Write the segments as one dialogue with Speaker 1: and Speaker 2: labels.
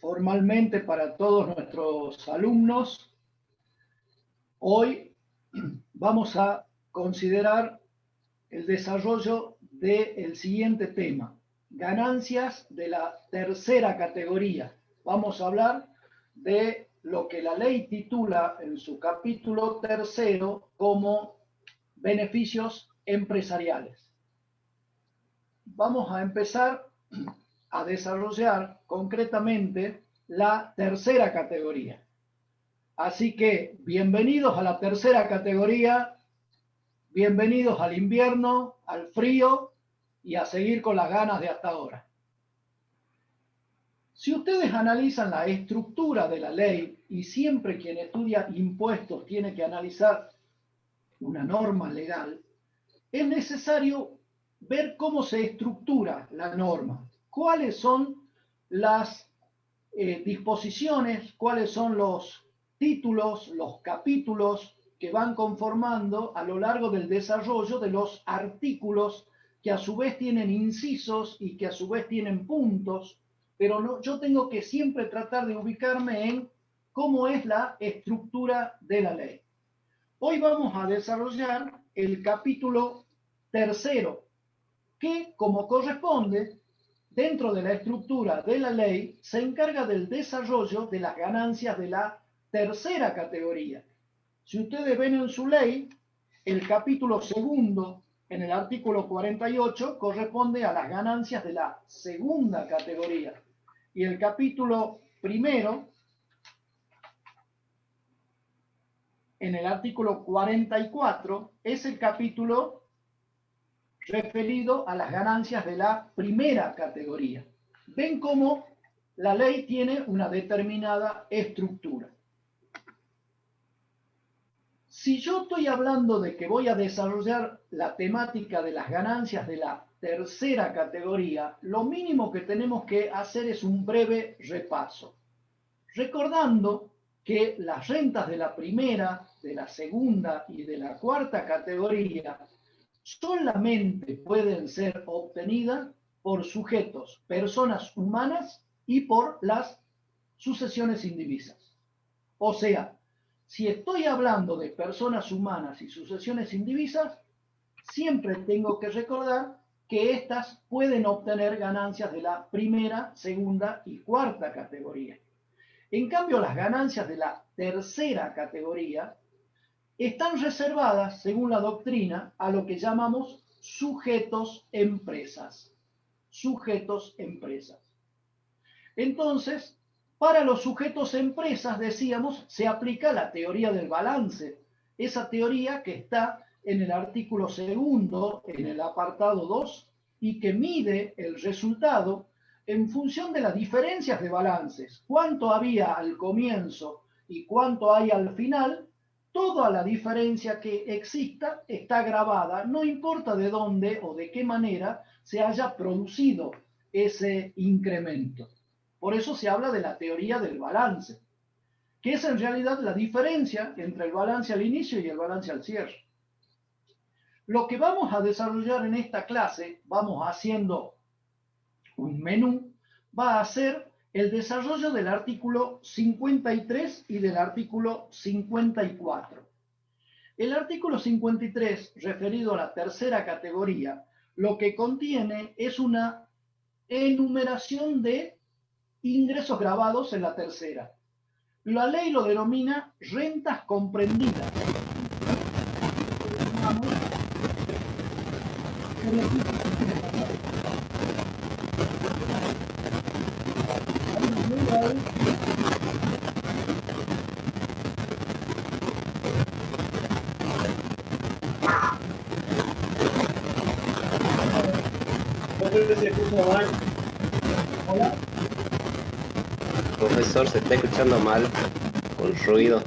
Speaker 1: formalmente para todos nuestros alumnos. Hoy vamos a considerar el desarrollo del siguiente tema: ganancias de la tercera categoría. Vamos a hablar de lo que la ley titula en su capítulo tercero como beneficios empresariales. Vamos a empezar a desarrollar concretamente la tercera categoría. Así que bienvenidos a la tercera categoría, bienvenidos al invierno, al frío y a seguir con las ganas de hasta ahora. Si ustedes analizan la estructura de la ley, y siempre quien estudia impuestos tiene que analizar una norma legal, es necesario ver cómo se estructura la norma, cuáles son las disposiciones, cuáles son los títulos, los capítulos que van conformando a lo largo del desarrollo de los artículos que a su vez tienen incisos y que a su vez tienen puntos, pero no, yo tengo que siempre tratar de ubicarme en cómo es la estructura de la ley. Hoy vamos a desarrollar el capítulo tercero, que como corresponde, dentro de la estructura de la ley, se encarga del desarrollo de las ganancias de la tercera categoría. Si ustedes ven en su ley, el capítulo segundo, en el artículo 48, corresponde a las ganancias de la segunda categoría. Y el capítulo primero, en el artículo 44, es el capítulo referido a las ganancias de la primera categoría. Ven cómo la ley tiene una determinada estructura. Si yo estoy hablando de que voy a desarrollar la temática de las ganancias de la tercera categoría, lo mínimo que tenemos que hacer es un breve repaso, recordando que las rentas de la primera, de la segunda y de la cuarta categoría solamente pueden ser obtenidas por sujetos, personas humanas y por las sucesiones indivisas. O sea, si estoy hablando de personas humanas y sucesiones indivisas, siempre tengo que recordar que éstas pueden obtener ganancias de la primera, segunda y cuarta categoría. En cambio, las ganancias de la tercera categoría están reservadas, según la doctrina, a lo que llamamos sujetos empresas. Sujetos empresas. Entonces, para los sujetos empresas, decíamos, se aplica la teoría del balance. Esa teoría que está en el artículo segundo, en el apartado 2, y que mide el resultado en función de las diferencias de balances. Cuánto había al comienzo y cuánto hay al final. Toda la diferencia que exista está grabada, no importa de dónde o de qué manera se haya producido ese incremento. Por eso se habla de la teoría del balance, que es en realidad la diferencia entre el balance al inicio y el balance al cierre. Lo que vamos a desarrollar en esta clase, vamos haciendo un menú, va a ser el desarrollo del artículo 53 y del artículo 54. El artículo 53, referido a la tercera categoría, lo que contiene es una enumeración de ingresos grabados en la tercera. La ley lo denomina rentas comprendidas. Hola.
Speaker 2: Profesor, se está escuchando mal, con ruido.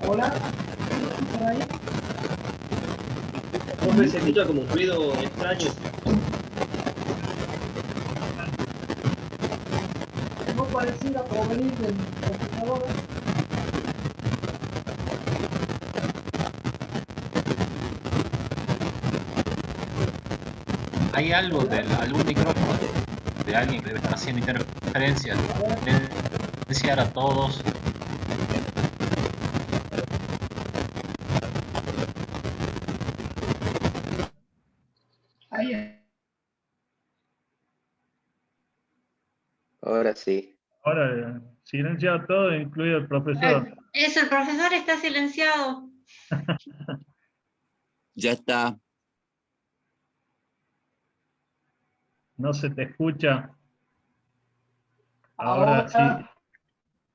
Speaker 1: Hola. ¿Por ahí?
Speaker 3: Profe, se escucha como un ruido extraño.
Speaker 1: No pareciera provenir del computador.
Speaker 4: Hay algo algún micrófono de alguien que debe estar haciendo interferencias. Silenciar a todos.
Speaker 1: Ahí es.
Speaker 2: Ahora sí.
Speaker 5: Ahora, silenciado todo, incluido el profesor.
Speaker 6: Eso, el profesor está silenciado.
Speaker 7: Ya está.
Speaker 5: No se te escucha. Ahora sí.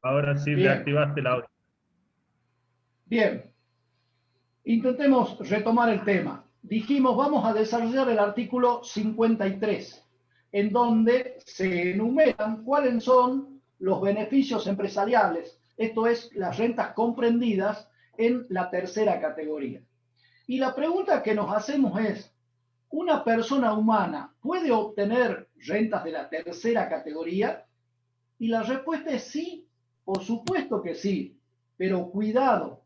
Speaker 5: Ahora sí
Speaker 1: Bien.
Speaker 5: le activaste el audio.
Speaker 1: Bien. Intentemos retomar el tema. Dijimos, vamos a desarrollar el artículo 53, en donde se enumeran cuáles son los beneficios empresariales, esto es, las rentas comprendidas en la tercera categoría. Y la pregunta que nos hacemos es, ¿una persona humana puede obtener rentas de la tercera categoría? Y la respuesta es sí, por supuesto que sí, pero cuidado,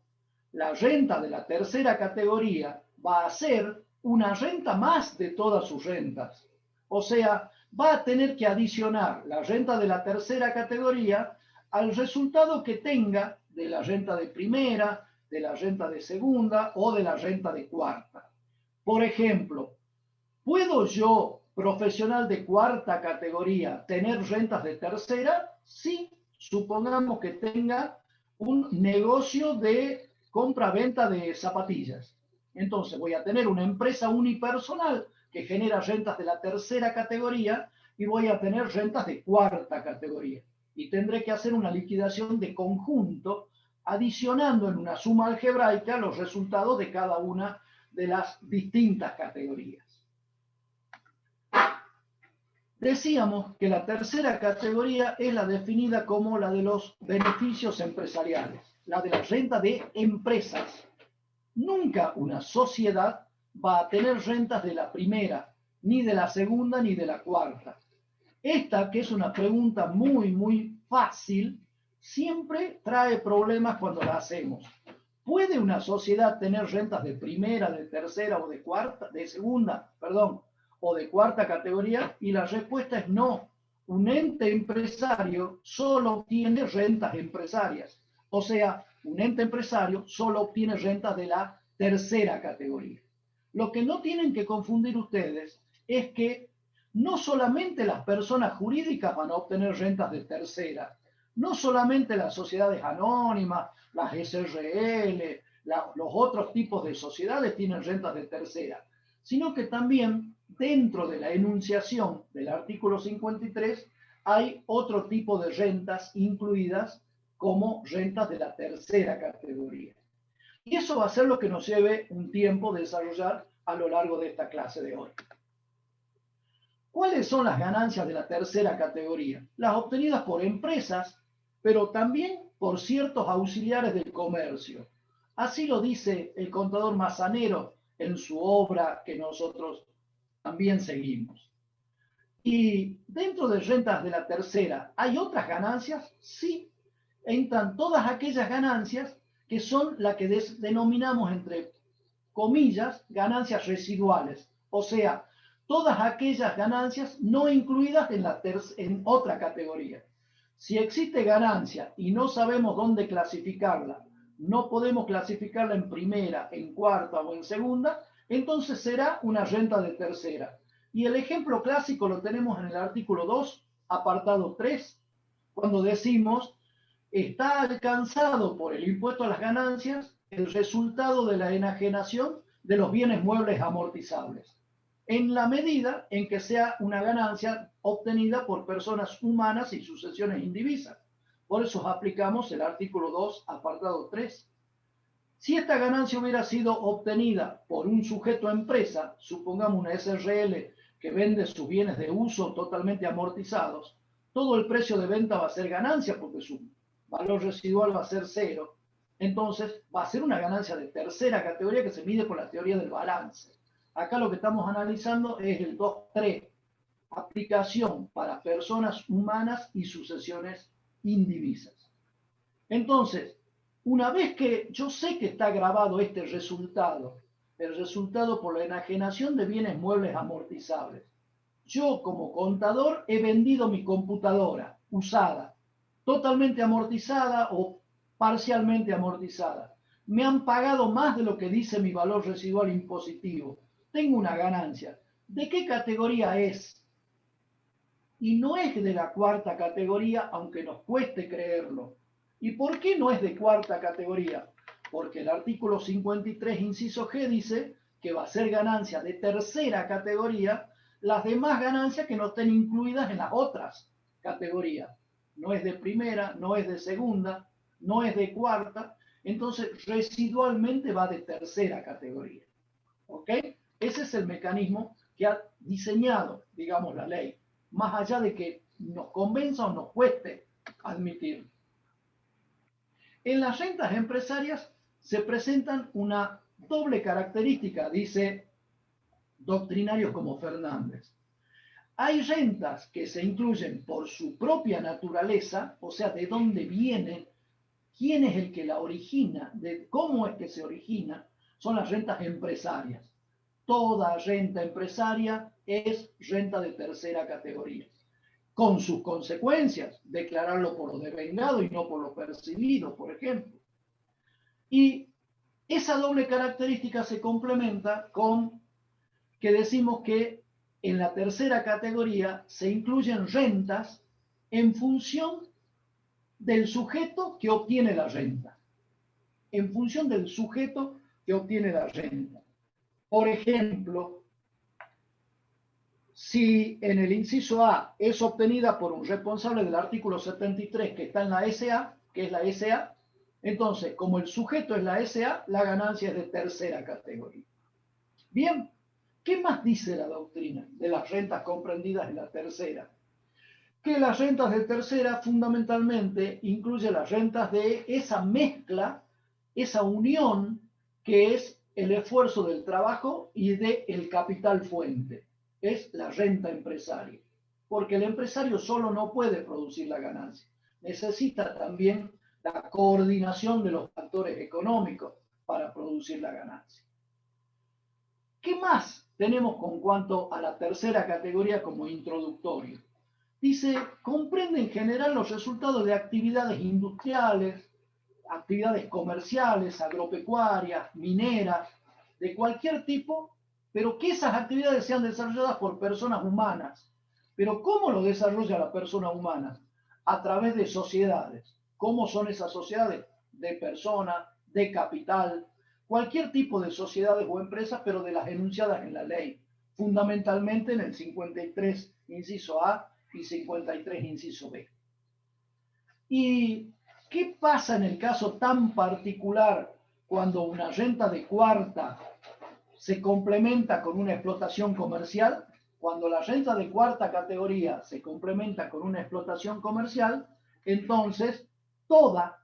Speaker 1: la renta de la tercera categoría va a ser una renta más de todas sus rentas. O sea, va a tener que adicionar la renta de la tercera categoría al resultado que tenga de la renta de primera, de la renta de segunda o de la renta de cuarta. Por ejemplo, ¿puedo yo, profesional de cuarta categoría, tener rentas de tercera? Sí, supongamos que tenga un negocio de compra-venta de zapatillas. Entonces voy a tener una empresa unipersonal que genera rentas de la tercera categoría y voy a tener rentas de cuarta categoría. Y tendré que hacer una liquidación de conjunto adicionando en una suma algebraica los resultados de cada una de las distintas categorías. Decíamos que la tercera categoría es la definida como la de los beneficios empresariales, la de la renta de empresas. Nunca una sociedad va a tener rentas de la primera, ni de la segunda, ni de la cuarta. Esta, que es una pregunta muy fácil, siempre trae problemas cuando la hacemos. ¿Puede una sociedad tener rentas de primera, de tercera o de cuarta, de segunda, perdón, o de cuarta categoría? Y la respuesta es no. Un ente empresario solo obtiene rentas empresarias. O sea, un ente empresario solo obtiene rentas de la tercera categoría. Lo que no tienen que confundir ustedes es que no solamente las personas jurídicas van a obtener rentas de tercera, no solamente las sociedades anónimas, las SRL, los otros tipos de sociedades tienen rentas de tercera, sino que también dentro de la enunciación del artículo 53 hay otro tipo de rentas incluidas como rentas de la tercera categoría. Y eso va a ser lo que nos lleve un tiempo desarrollar a lo largo de esta clase de hoy. ¿Cuáles son las ganancias de la tercera categoría? Las obtenidas por empresas, pero también por ciertos auxiliares del comercio. Así lo dice el contador Mazanero en su obra que nosotros también seguimos. Y dentro de rentas de la tercera, ¿hay otras ganancias? Sí, entran todas aquellas ganancias que son las que denominamos entre comillas ganancias residuales, o sea, todas aquellas ganancias no incluidas en otra categoría. Si existe ganancia y no sabemos dónde clasificarla, no podemos clasificarla en primera, en cuarta o en segunda, entonces será una renta de tercera. Y el ejemplo clásico lo tenemos en el artículo 2, apartado 3, cuando decimos, está alcanzado por el impuesto a las ganancias el resultado de la enajenación de los bienes muebles amortizables, en la medida en que sea una ganancia obtenida por personas humanas y sucesiones indivisas. Por eso aplicamos el artículo 2, apartado 3. Si esta ganancia hubiera sido obtenida por un sujeto empresa, supongamos una SRL que vende sus bienes de uso totalmente amortizados, todo el precio de venta va a ser ganancia porque su valor residual va a ser cero. entonces va a ser una ganancia de tercera categoría que se mide por la teoría del balance. Acá lo que estamos analizando es el 2.3, aplicación para personas humanas y sucesiones indivisas. Entonces, una vez que yo sé que está grabado este resultado, el resultado por la enajenación de bienes muebles amortizables, yo como contador he vendido mi computadora usada, totalmente amortizada o parcialmente amortizada. Me han pagado más de lo que dice mi valor residual impositivo. Tengo una ganancia. ¿De qué categoría es? Y no es de la cuarta categoría, aunque nos cueste creerlo. ¿Y por qué no es de cuarta categoría? Porque el artículo 53, inciso G, dice que va a ser ganancia de tercera categoría las demás ganancias que no estén incluidas en las otras categorías. No es de primera, no es de segunda, no es de cuarta, entonces residualmente va de tercera categoría. ¿Ok? Ese es el mecanismo que ha diseñado, digamos, la ley, más allá de que nos convenza o nos cueste admitirlo. En las rentas empresarias se presentan una doble característica, dice doctrinarios como Fernández. Hay rentas que se incluyen por su propia naturaleza, o sea, de dónde viene, quién es el que la origina, de cómo es que se origina, son las rentas empresarias. Toda renta empresaria es renta de tercera categoría, con sus consecuencias, declararlo por lo devengado y no por lo percibido, por ejemplo. Y esa doble característica se complementa con que decimos que en la tercera categoría se incluyen rentas en función del sujeto que obtiene la renta. En función del sujeto que obtiene la renta. Por ejemplo, si en el inciso A es obtenida por un responsable del artículo 73 que está en la SA, que es la SA, entonces, como el sujeto es la SA, la ganancia es de tercera categoría. Bien, ¿qué más dice la doctrina de las rentas comprendidas en la tercera? Que las rentas de tercera fundamentalmente incluyen las rentas de esa mezcla, esa unión que es el esfuerzo del trabajo y del capital fuente. Es la renta empresaria. Porque el empresario solo no puede producir la ganancia. Necesita también la coordinación de los factores económicos para producir la ganancia. ¿Qué más tenemos con cuanto a la tercera categoría como introductorio? Dice, comprende en general los resultados de actividades industriales, actividades comerciales, agropecuarias, mineras, de cualquier tipo, pero que esas actividades sean desarrolladas por personas humanas. ¿Pero cómo lo desarrolla la persona humana? A través de sociedades. ¿Cómo son esas sociedades? De personas, de capital, cualquier tipo de sociedades o empresas, pero de las enunciadas en la ley, fundamentalmente en el 53, inciso A, y 53, inciso B. ¿Y qué pasa en el caso tan particular cuando una renta de cuarta se complementa con una explotación comercial? Cuando la renta de cuarta categoría se complementa con una explotación comercial, entonces toda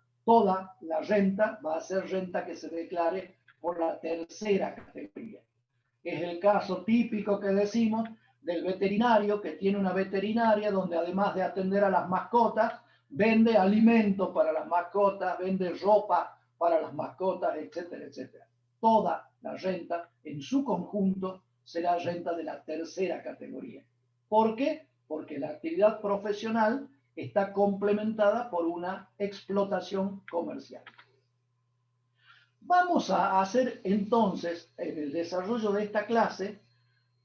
Speaker 1: la renta va a ser renta que se declare por la tercera categoría. Es el caso típico que decimos del veterinario que tiene una veterinaria donde además de atender a las mascotas, vende alimentos para las mascotas, vende ropa para las mascotas, etcétera, etcétera. Toda la renta en su conjunto será renta de la tercera categoría. ¿Por qué? Porque la actividad profesional está complementada por una explotación comercial. Vamos a hacer entonces, en el desarrollo de esta clase,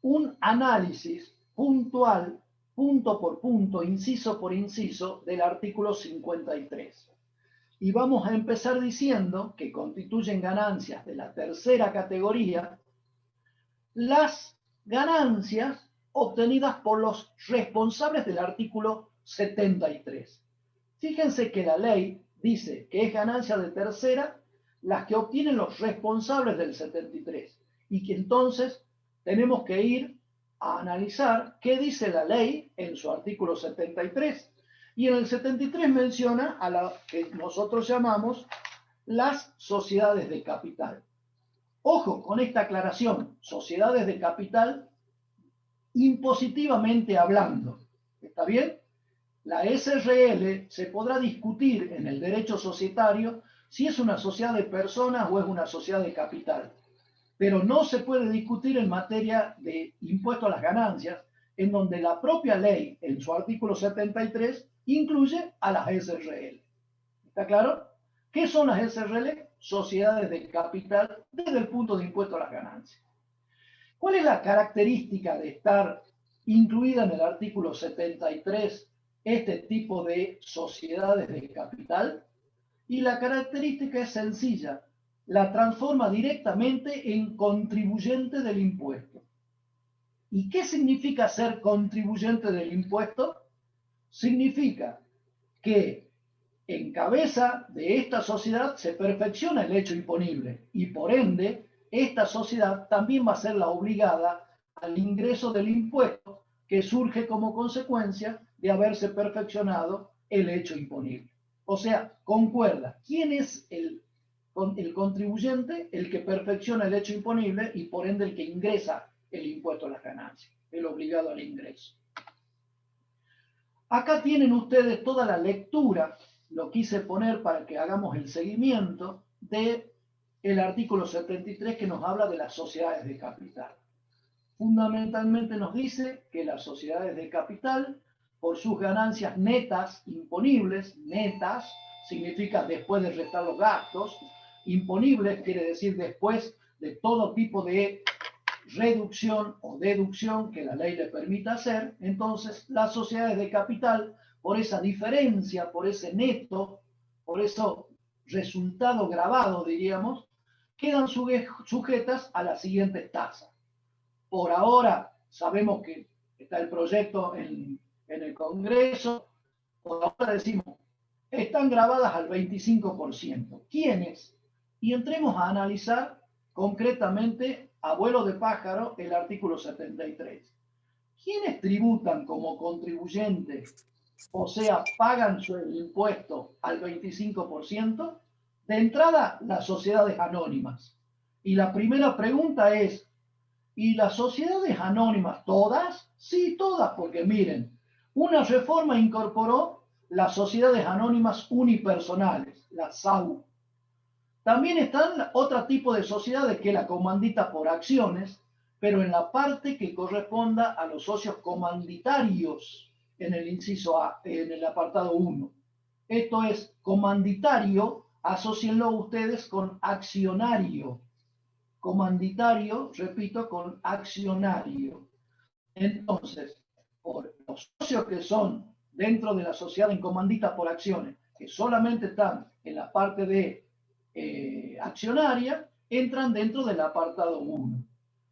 Speaker 1: un análisis puntual, punto por punto, inciso por inciso, del artículo 53. Y vamos a empezar diciendo que constituyen ganancias de la tercera categoría las ganancias obtenidas por los responsables del artículo 73. Fíjense que la ley dice que es ganancia de tercera las que obtienen los responsables del 73 y que entonces tenemos que ir a analizar qué dice la ley en su artículo 73. Y en el 73 menciona a la que nosotros llamamos las sociedades de capital. Ojo con esta aclaración, sociedades de capital impositivamente hablando. ¿Está bien? La SRL se podrá discutir en el derecho societario si es una sociedad de personas o es una sociedad de capital, pero no se puede discutir en materia de impuesto a las ganancias, en donde la propia ley, en su artículo 73, incluye a las SRL. ¿Está claro? ¿Qué son las SRL? Sociedades de capital desde el punto de impuesto a las ganancias. ¿Cuál es la característica de estar incluida en el artículo 73 este tipo de sociedades de capital? Y la característica es sencilla, la transforma directamente en contribuyente del impuesto. ¿Y qué significa ser contribuyente del impuesto? Significa que en cabeza de esta sociedad se perfecciona el hecho imponible y por ende esta sociedad también va a ser la obligada al ingreso del impuesto que surge como consecuencia de haberse perfeccionado el hecho imponible. O sea, concuerda, ¿quién es el contribuyente? El que perfecciona el hecho imponible y por ende el que ingresa el impuesto a las ganancias, el obligado al ingreso. Acá tienen ustedes toda la lectura, lo quise poner para que hagamos el seguimiento del artículo 73 que nos habla de las sociedades de capital. Fundamentalmente nos dice que las sociedades de capital, por sus ganancias netas imponibles, netas significa después de restar los gastos, imponibles quiere decir después de todo tipo de reducción o deducción que la ley le permita hacer, entonces las sociedades de capital, por esa diferencia, por ese neto, por eso resultado grabado, diríamos, quedan sujetas a las siguientes tasas. Por ahora sabemos que está el proyecto en el Congreso, por ahora decimos, están grabadas al 25%. ¿Quiénes? Y entremos a analizar concretamente a vuelo de pájaro el artículo 73. ¿Quiénes tributan como contribuyentes, o sea, pagan su impuesto al 25%? De entrada, las sociedades anónimas. Y la primera pregunta es, ¿y las sociedades anónimas todas? Sí, todas, porque miren, una reforma incorporó las sociedades anónimas unipersonales, las SAU. También están otro tipo de sociedades que es la comandita por acciones, pero en la parte que corresponda a los socios comanditarios en el inciso A, en el apartado 1. Esto es comanditario, asócienlo ustedes con accionario. Comanditario, repito, con accionario. Entonces, por los socios que son dentro de la sociedad en comandita por acciones, que solamente están en la parte de accionaria, entran dentro del apartado 1.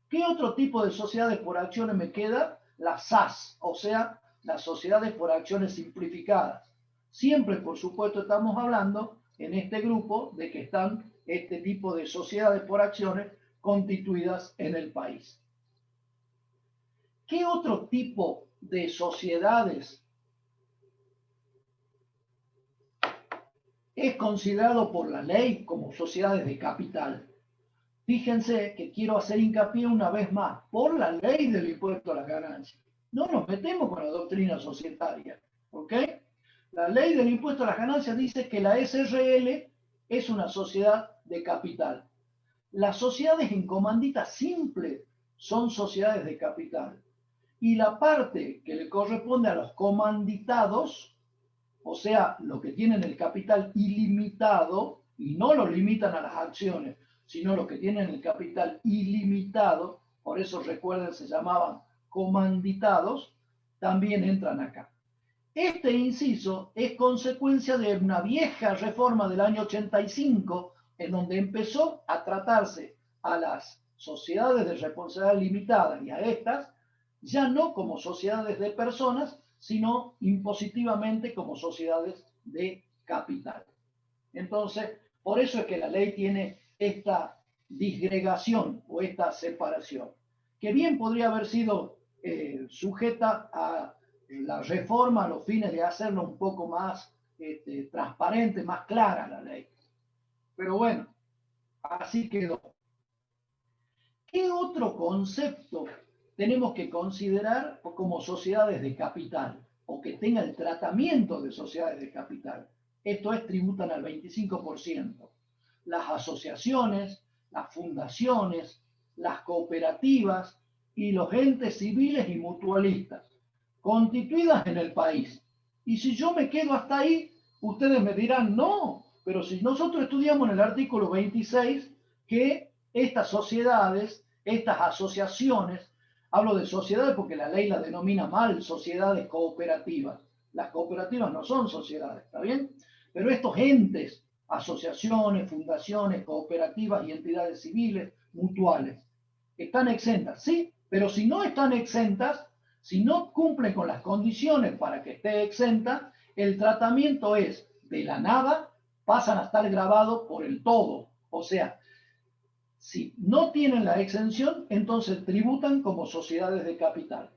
Speaker 1: ¿Qué otro tipo de sociedades por acciones me queda? Las SAS, o sea, las sociedades por acciones simplificadas. Siempre, por supuesto, estamos hablando en este grupo de que están este tipo de sociedades por acciones constituidas en el país. ¿Qué otro tipo de sociedades es considerado por la ley como sociedades de capital? Fíjense que quiero hacer hincapié una vez más, por la ley del impuesto a las ganancias. No nos metemos con la doctrina societaria, ¿ok? La ley del impuesto a las ganancias dice que la SRL es una sociedad de capital. Las sociedades en comandita simple son sociedades de capital. Y la parte que le corresponde a los comanditados, o sea, lo que tienen el capital ilimitado, y no lo limitan a las acciones, sino los que tienen el capital ilimitado, por eso recuerden, se llamaban comanditados, también entran acá. Este inciso es consecuencia de una vieja reforma del año 85, en donde empezó a tratarse a las sociedades de responsabilidad limitada y a estas, ya no como sociedades de personas, sino impositivamente como sociedades de capital. Entonces, por eso es que la ley tiene esta disgregación o esta separación, que bien podría haber sido sujeta a la reforma a los fines de hacerlo un poco más transparente, más clara la ley. Pero bueno, así quedó. ¿Qué otro concepto tenemos que considerar como sociedades de capital o que tenga el tratamiento de sociedades de capital? Esto es, tributan al 25%. Las asociaciones, las fundaciones, las cooperativas y los entes civiles y mutualistas constituidas en el país. Y si yo me quedo hasta ahí, ustedes me dirán, no, pero si nosotros estudiamos en el artículo 26 que estas sociedades, estas asociaciones, hablo de sociedades porque la ley la denomina mal, sociedades cooperativas. Las cooperativas no son sociedades, ¿está bien? Pero estos entes, asociaciones, fundaciones, cooperativas y entidades civiles, mutuales, ¿están exentas? Sí, pero si no están exentas, si no cumplen con las condiciones para que esté exenta, el tratamiento es de la nada, pasan a estar grabados por el todo. O sea, si no tienen la exención, entonces tributan como sociedades de capital.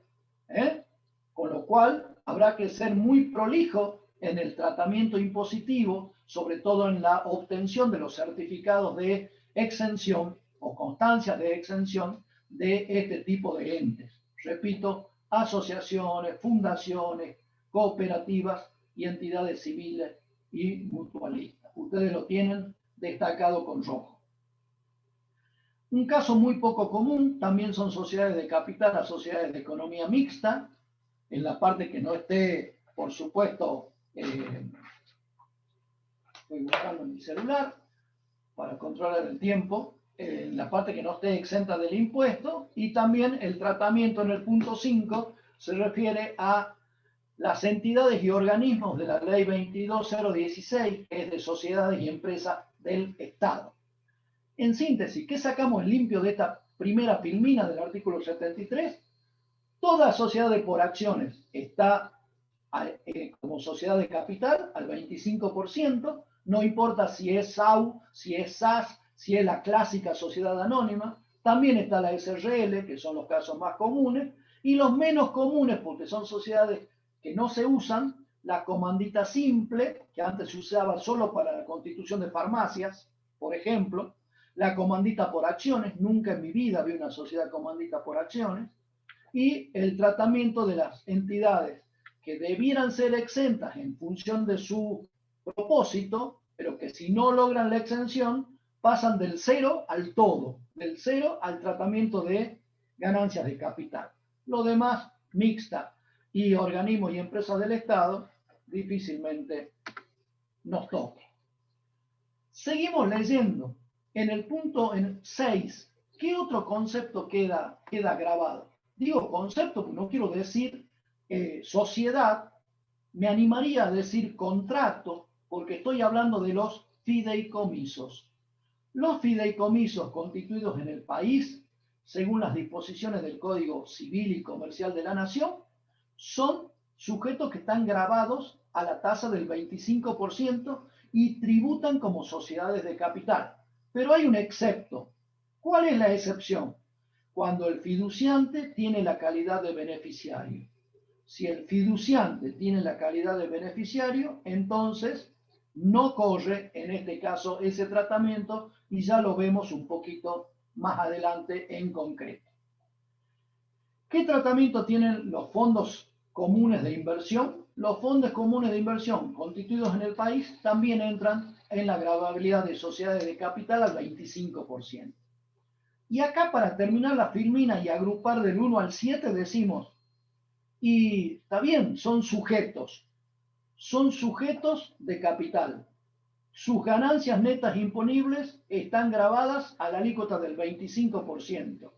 Speaker 1: Con lo cual, habrá que ser muy prolijo en el tratamiento impositivo, sobre todo en la obtención de los certificados de exención o constancias de exención de este tipo de entes. Repito, asociaciones, fundaciones, cooperativas y entidades civiles y mutualistas. Ustedes lo tienen destacado con rojo. Un caso muy poco común también son sociedades de capital a sociedades de economía mixta, en la parte que no esté, por supuesto, estoy buscando en mi celular para controlar el tiempo, en la parte que no esté exenta del impuesto, y también el tratamiento en el punto 5 se refiere a las entidades y organismos de la ley 22.016, que es de sociedades y empresas del Estado. En síntesis, ¿qué sacamos en limpio de esta primera filmina del artículo 73? Toda sociedad de por acciones está como sociedad de capital al 25%, no importa si es SAU, si es SAS, si es la clásica sociedad anónima, también está la SRL, que son los casos más comunes, y los menos comunes, porque son sociedades que no se usan, la comandita simple, que antes se usaba solo para la constitución de farmacias, por ejemplo, la comandita por acciones, nunca en mi vida vi una sociedad comandita por acciones, y el tratamiento de las entidades que debieran ser exentas en función de su propósito, pero que si no logran la exención, pasan del cero al todo, del cero al tratamiento de ganancias de capital. Lo demás, mixta y organismos y empresas del Estado, difícilmente nos toque. Seguimos leyendo. En el punto 6, ¿qué otro concepto queda grabado? Digo concepto, porque no quiero decir sociedad, me animaría a decir contrato, porque estoy hablando de los fideicomisos. Los fideicomisos constituidos en el país, según las disposiciones del Código Civil y Comercial de la Nación, son sujetos que están grabados a la tasa del 25% y tributan como sociedades de capital. Pero hay un excepto. ¿Cuál es la excepción? Cuando el fiduciante tiene la calidad de beneficiario. Si el fiduciante tiene la calidad de beneficiario, entonces no corre, en este caso, ese tratamiento y ya lo vemos un poquito más adelante en concreto. ¿Qué tratamiento tienen los fondos comunes de inversión? Los fondos comunes de inversión constituidos en el país también entran en la gravabilidad de sociedades de capital al 25%. Y acá, para terminar la filmina y agrupar del 1 al 7, decimos, y está bien, son sujetos de capital. Sus ganancias netas imponibles están grabadas a la alícuota del 25%.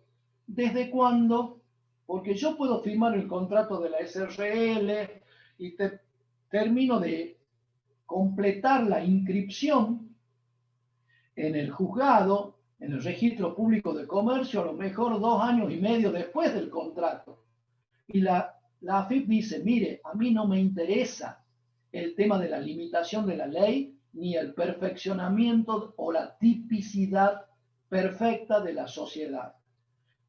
Speaker 1: ¿Desde cuándo? Porque yo puedo firmar el contrato de la SRL y termino de completar la inscripción en el juzgado, en el registro público de comercio, a lo mejor 2 años y medio después del contrato. Y la AFIP dice, mire, a mí no me interesa el tema de la limitación de la ley, ni el perfeccionamiento o la tipicidad perfecta de la sociedad.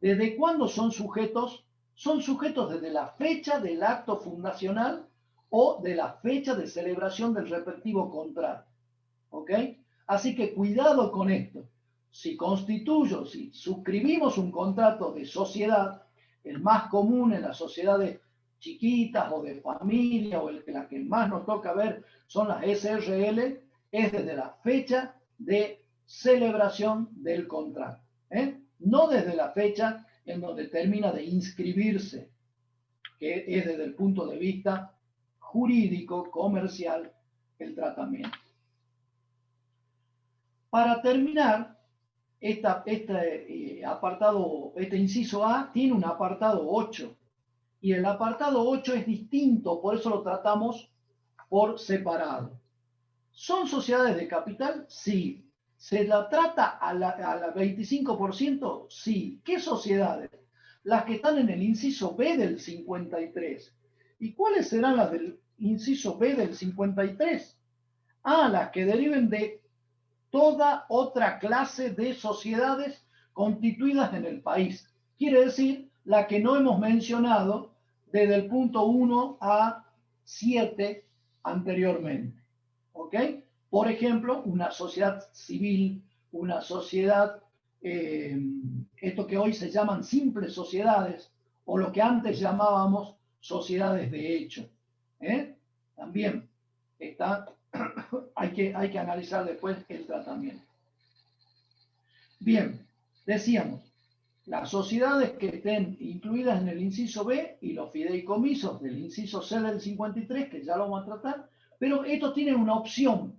Speaker 1: ¿Desde cuándo son sujetos? Son sujetos desde la fecha del acto fundacional o de la fecha de celebración del respectivo contrato. ¿Ok? Así que cuidado con esto. Si suscribimos un contrato de sociedad, el más común en las sociedades chiquitas o de familia, o la que más nos toca ver son las SRL, es desde la fecha de celebración del contrato, no desde la fecha en donde termina de inscribirse, que es desde el punto de vista jurídico, comercial, el tratamiento. Para terminar, este inciso A tiene un apartado 8, y el apartado 8 es distinto, por eso lo tratamos por separado. ¿Son sociedades de capital? Sí. ¿Se la trata a la 25%? Sí. ¿Qué sociedades? Las que están en el inciso B del 53. ¿Y cuáles serán las del inciso B del 53? Las que deriven de toda otra clase de sociedades constituidas en el país. Quiere decir, la que no hemos mencionado desde el punto 1 a 7 anteriormente. ¿Ok? Por ejemplo, una sociedad civil, una sociedad, esto que hoy se llaman simples sociedades, o lo que antes llamábamos sociedades de hecho. También hay que analizar después el tratamiento. Bien, decíamos, las sociedades que estén incluidas en el inciso B y los fideicomisos del inciso C del 53, que ya lo vamos a tratar, pero estos tienen una opción.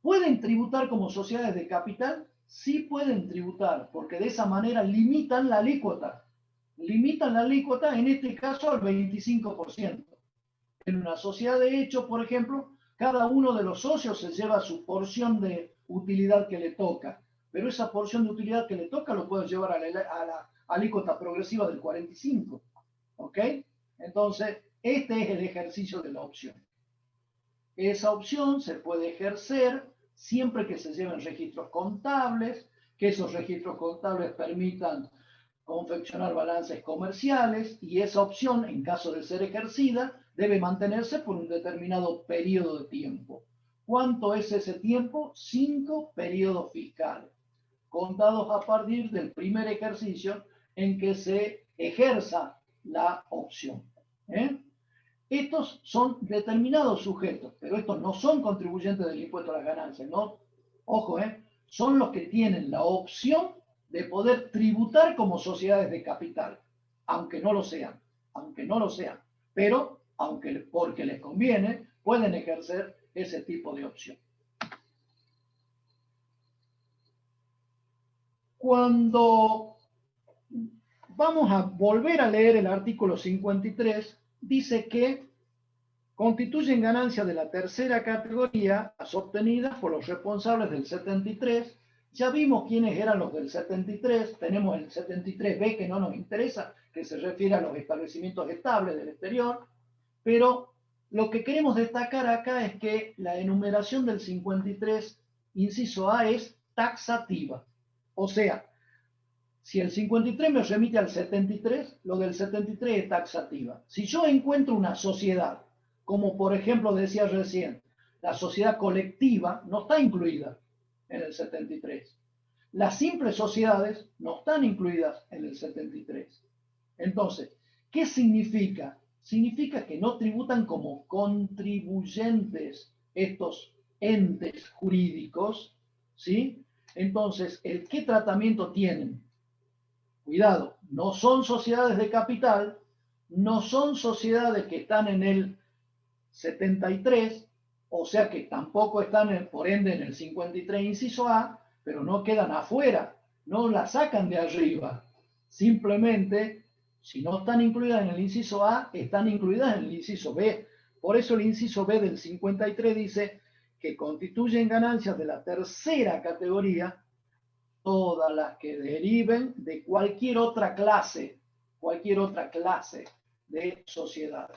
Speaker 1: ¿Pueden tributar como sociedades de capital? Sí pueden tributar, porque de esa manera limitan la alícuota. Limitan la alícuota, en este caso, al 25%. En una sociedad de hecho, por ejemplo, cada uno de los socios se lleva su porción de utilidad que le toca, pero esa porción de utilidad que le toca lo puede llevar a la alícuota progresiva del 45%. ¿Ok? Entonces, este es el ejercicio de la opción. Esa opción se puede ejercer siempre que se lleven registros contables, que esos registros contables permitan confeccionar balances comerciales, y esa opción, en caso de ser ejercida, debe mantenerse por un determinado periodo de tiempo. ¿Cuánto es ese tiempo? 5 periodos fiscales, contados a partir del primer ejercicio en que se ejerza la opción. Estos son determinados sujetos, pero estos no son contribuyentes del impuesto a las ganancias, ¿no? Ojo, son los que tienen la opción de poder tributar como sociedades de capital, aunque no lo sean, pero porque les conviene, pueden ejercer ese tipo de opción. Cuando vamos a volver a leer el artículo 53, dice que constituyen ganancias de la tercera categoría las obtenidas por los responsables del 73. Ya vimos quiénes eran los del 73. Tenemos el 73B, que no nos interesa, que se refiere a los establecimientos estables del exterior. Pero lo que queremos destacar acá es que la enumeración del 53, inciso A, es taxativa. O sea, si el 53 me remite al 73, lo del 73 es taxativa. Si yo encuentro una sociedad, como por ejemplo decía recién, la sociedad colectiva no está incluida en el 73. Las simples sociedades no están incluidas en el 73. Entonces, ¿qué significa? Significa que no tributan como contribuyentes estos entes jurídicos, ¿sí? Entonces, ¿qué tratamiento tienen? Cuidado, no son sociedades de capital, no son sociedades que están en el 73, o sea que tampoco están, por ende, en el 53 inciso A, pero no quedan afuera, no la sacan de arriba. Simplemente, si no están incluidas en el inciso A, están incluidas en el inciso B. Por eso el inciso B del 53 dice que constituyen ganancias de la tercera categoría todas las que deriven de cualquier otra clase de sociedades.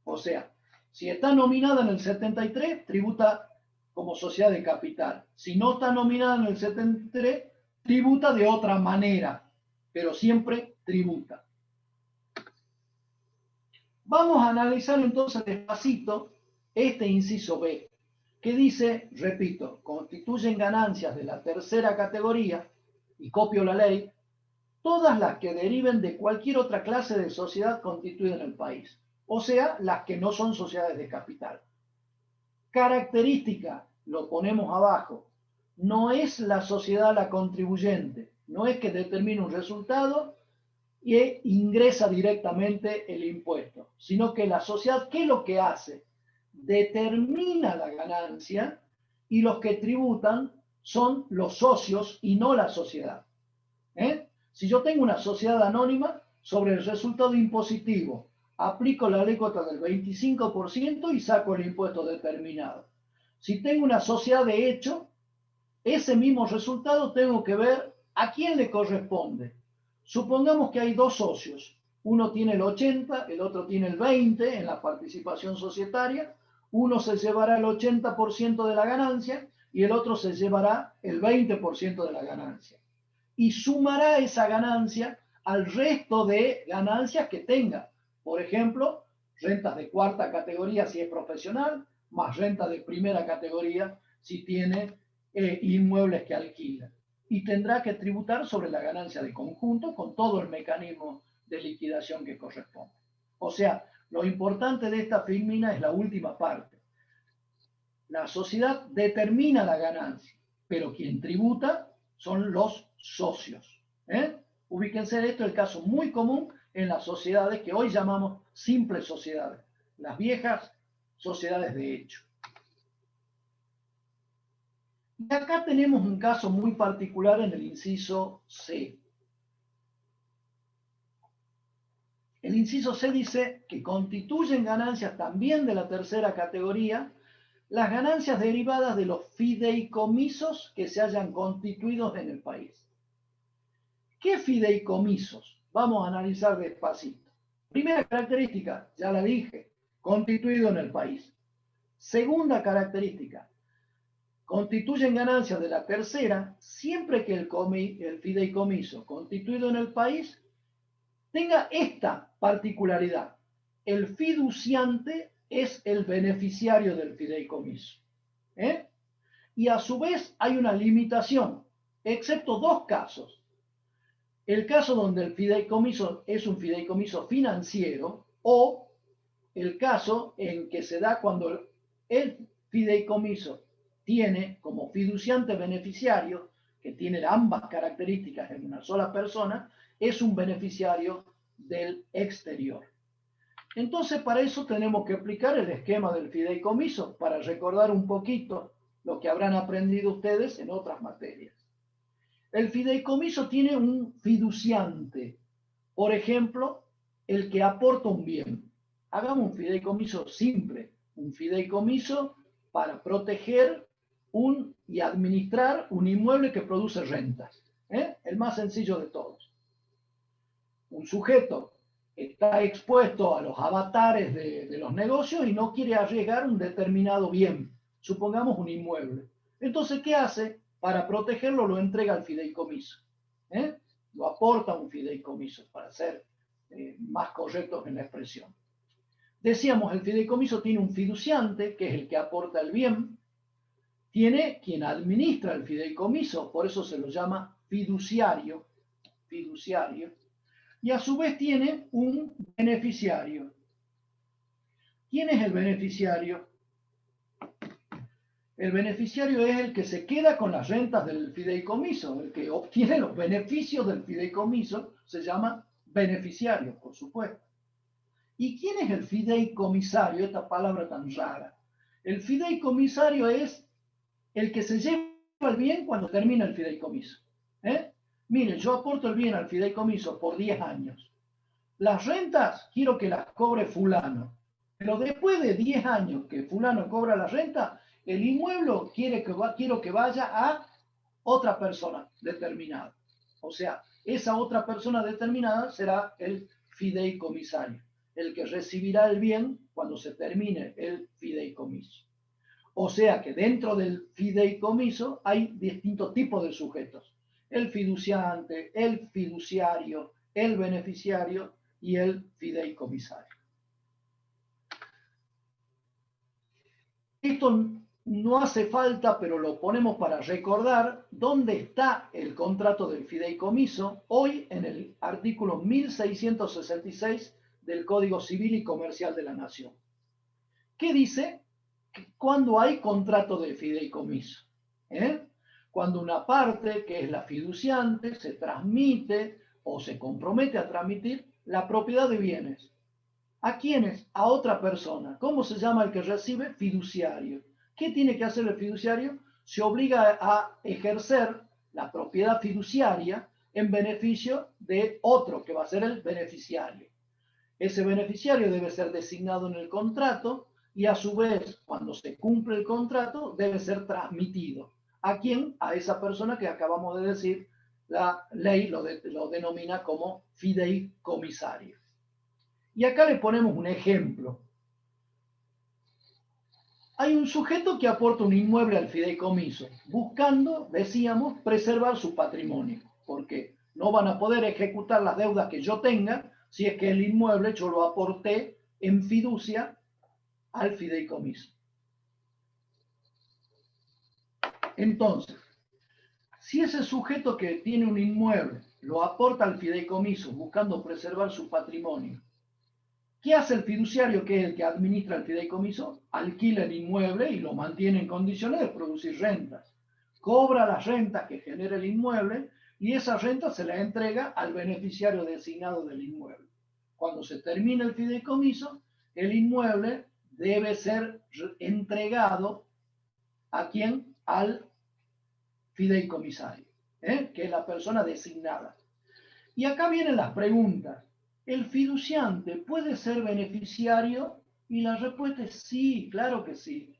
Speaker 1: O sea, si está nominada en el 73, tributa como sociedad de capital. Si no está nominada en el 73, tributa de otra manera, pero siempre tributa. Vamos a analizar entonces despacito este inciso B. que dice, repito, constituyen ganancias de la tercera categoría, y copio la ley, todas las que deriven de cualquier otra clase de sociedad constituida en el país, o sea, las que no son sociedades de capital. Característica, lo ponemos abajo, no es la sociedad la contribuyente, no es que determine un resultado y ingresa directamente el impuesto, sino que la sociedad, ¿qué es lo que hace? Determina la ganancia y los que tributan son los socios y no la sociedad. Si yo tengo una sociedad anónima, sobre el resultado impositivo aplico la alícuota del 25% y saco el impuesto determinado. Si tengo una sociedad de hecho, ese mismo resultado tengo que ver a quién le corresponde. Supongamos que hay dos socios. Uno tiene el 80, el otro tiene el 20 en la participación societaria. Uno se llevará el 80% de la ganancia y el otro se llevará el 20% de la ganancia. Y sumará esa ganancia al resto de ganancias que tenga. Por ejemplo, rentas de cuarta categoría si es profesional, más renta de primera categoría si tiene inmuebles que alquila. Y tendrá que tributar sobre la ganancia de conjunto con todo el mecanismo de liquidación que corresponde. O sea, lo importante de esta filmina es la última parte. La sociedad determina la ganancia, pero quien tributa son los socios. Ubíquense, esto es el caso muy común en las sociedades que hoy llamamos simples sociedades, las viejas sociedades de hecho. Y acá tenemos un caso muy particular en el inciso C. El inciso C dice que constituyen ganancias también de la tercera categoría las ganancias derivadas de los fideicomisos que se hayan constituido en el país. ¿Qué fideicomisos? Vamos a analizar despacito. Primera característica, ya la dije, constituido en el país. Segunda característica, constituyen ganancias de la tercera siempre que el fideicomiso constituido en el país tenga esta particularidad. El fiduciante es el beneficiario del fideicomiso. Y a su vez hay una limitación, excepto dos casos. El caso donde el fideicomiso es un fideicomiso financiero o el caso en que se da cuando el fideicomiso tiene como fiduciante beneficiario, que tiene ambas características en una sola persona, es un beneficiario del exterior. Entonces, para eso tenemos que aplicar el esquema del fideicomiso, para recordar un poquito lo que habrán aprendido ustedes en otras materias. El fideicomiso tiene un fiduciante, por ejemplo, el que aporta un bien. Hagamos un fideicomiso simple, un fideicomiso para proteger y administrar un inmueble que produce rentas. El más sencillo de todos. Un sujeto está expuesto a los avatares de los negocios y no quiere arriesgar un determinado bien, supongamos un inmueble. Entonces, ¿qué hace? Para protegerlo lo entrega al fideicomiso. Lo aporta a un fideicomiso, para ser más correctos en la expresión. Decíamos, el fideicomiso tiene un fiduciante, que es el que aporta el bien, tiene quien administra el fideicomiso, por eso se lo llama fiduciario, y a su vez tiene un beneficiario. ¿Quién es el beneficiario? El beneficiario es el que se queda con las rentas del fideicomiso, el que obtiene los beneficios del fideicomiso, se llama beneficiario, por supuesto. ¿Y quién es el fideicomisario? Esta palabra tan rara. El fideicomisario es el que se lleva el bien cuando termina el fideicomiso. Miren, yo aporto el bien al fideicomiso por 10 años. Las rentas quiero que las cobre fulano, pero después de 10 años que fulano cobra la renta, el inmueble quiero que vaya a otra persona determinada. O sea, esa otra persona determinada será el fideicomisario, el que recibirá el bien cuando se termine el fideicomiso. O sea que dentro del fideicomiso hay distintos tipos de sujetos. El fiduciante, el fiduciario, el beneficiario y el fideicomisario. Esto no hace falta, pero lo ponemos para recordar dónde está el contrato del fideicomiso hoy en el artículo 1666 del Código Civil y Comercial de la Nación. ¿Qué dice? Cuando hay contrato de fideicomiso, cuando una parte, que es la fiduciante, se transmite o se compromete a transmitir la propiedad de bienes. ¿A quiénes? A otra persona. ¿Cómo se llama el que recibe? Fiduciario. ¿Qué tiene que hacer el fiduciario? Se obliga a ejercer la propiedad fiduciaria en beneficio de otro, que va a ser el beneficiario. Ese beneficiario debe ser designado en el contrato y a su vez, cuando se cumple el contrato, debe ser transmitido. ¿A quién? A esa persona que acabamos de decir, la ley lo denomina como fideicomisario. Y acá le ponemos un ejemplo. Hay un sujeto que aporta un inmueble al fideicomiso, buscando, decíamos, preservar su patrimonio, porque no van a poder ejecutar las deudas que yo tenga si es que el inmueble yo lo aporté en fiducia al fideicomiso. Entonces, si ese sujeto que tiene un inmueble lo aporta al fideicomiso buscando preservar su patrimonio, ¿qué hace el fiduciario, que es el que administra el fideicomiso? Alquila el inmueble y lo mantiene en condiciones de producir rentas. Cobra las rentas que genera el inmueble y esa renta se la entrega al beneficiario designado del inmueble. Cuando se termina el fideicomiso, el inmueble debe ser entregado ¿a quién? Al fideicomisario, que es la persona designada. Y acá vienen las preguntas. ¿El fiduciante puede ser beneficiario? Y la respuesta es sí, claro que sí.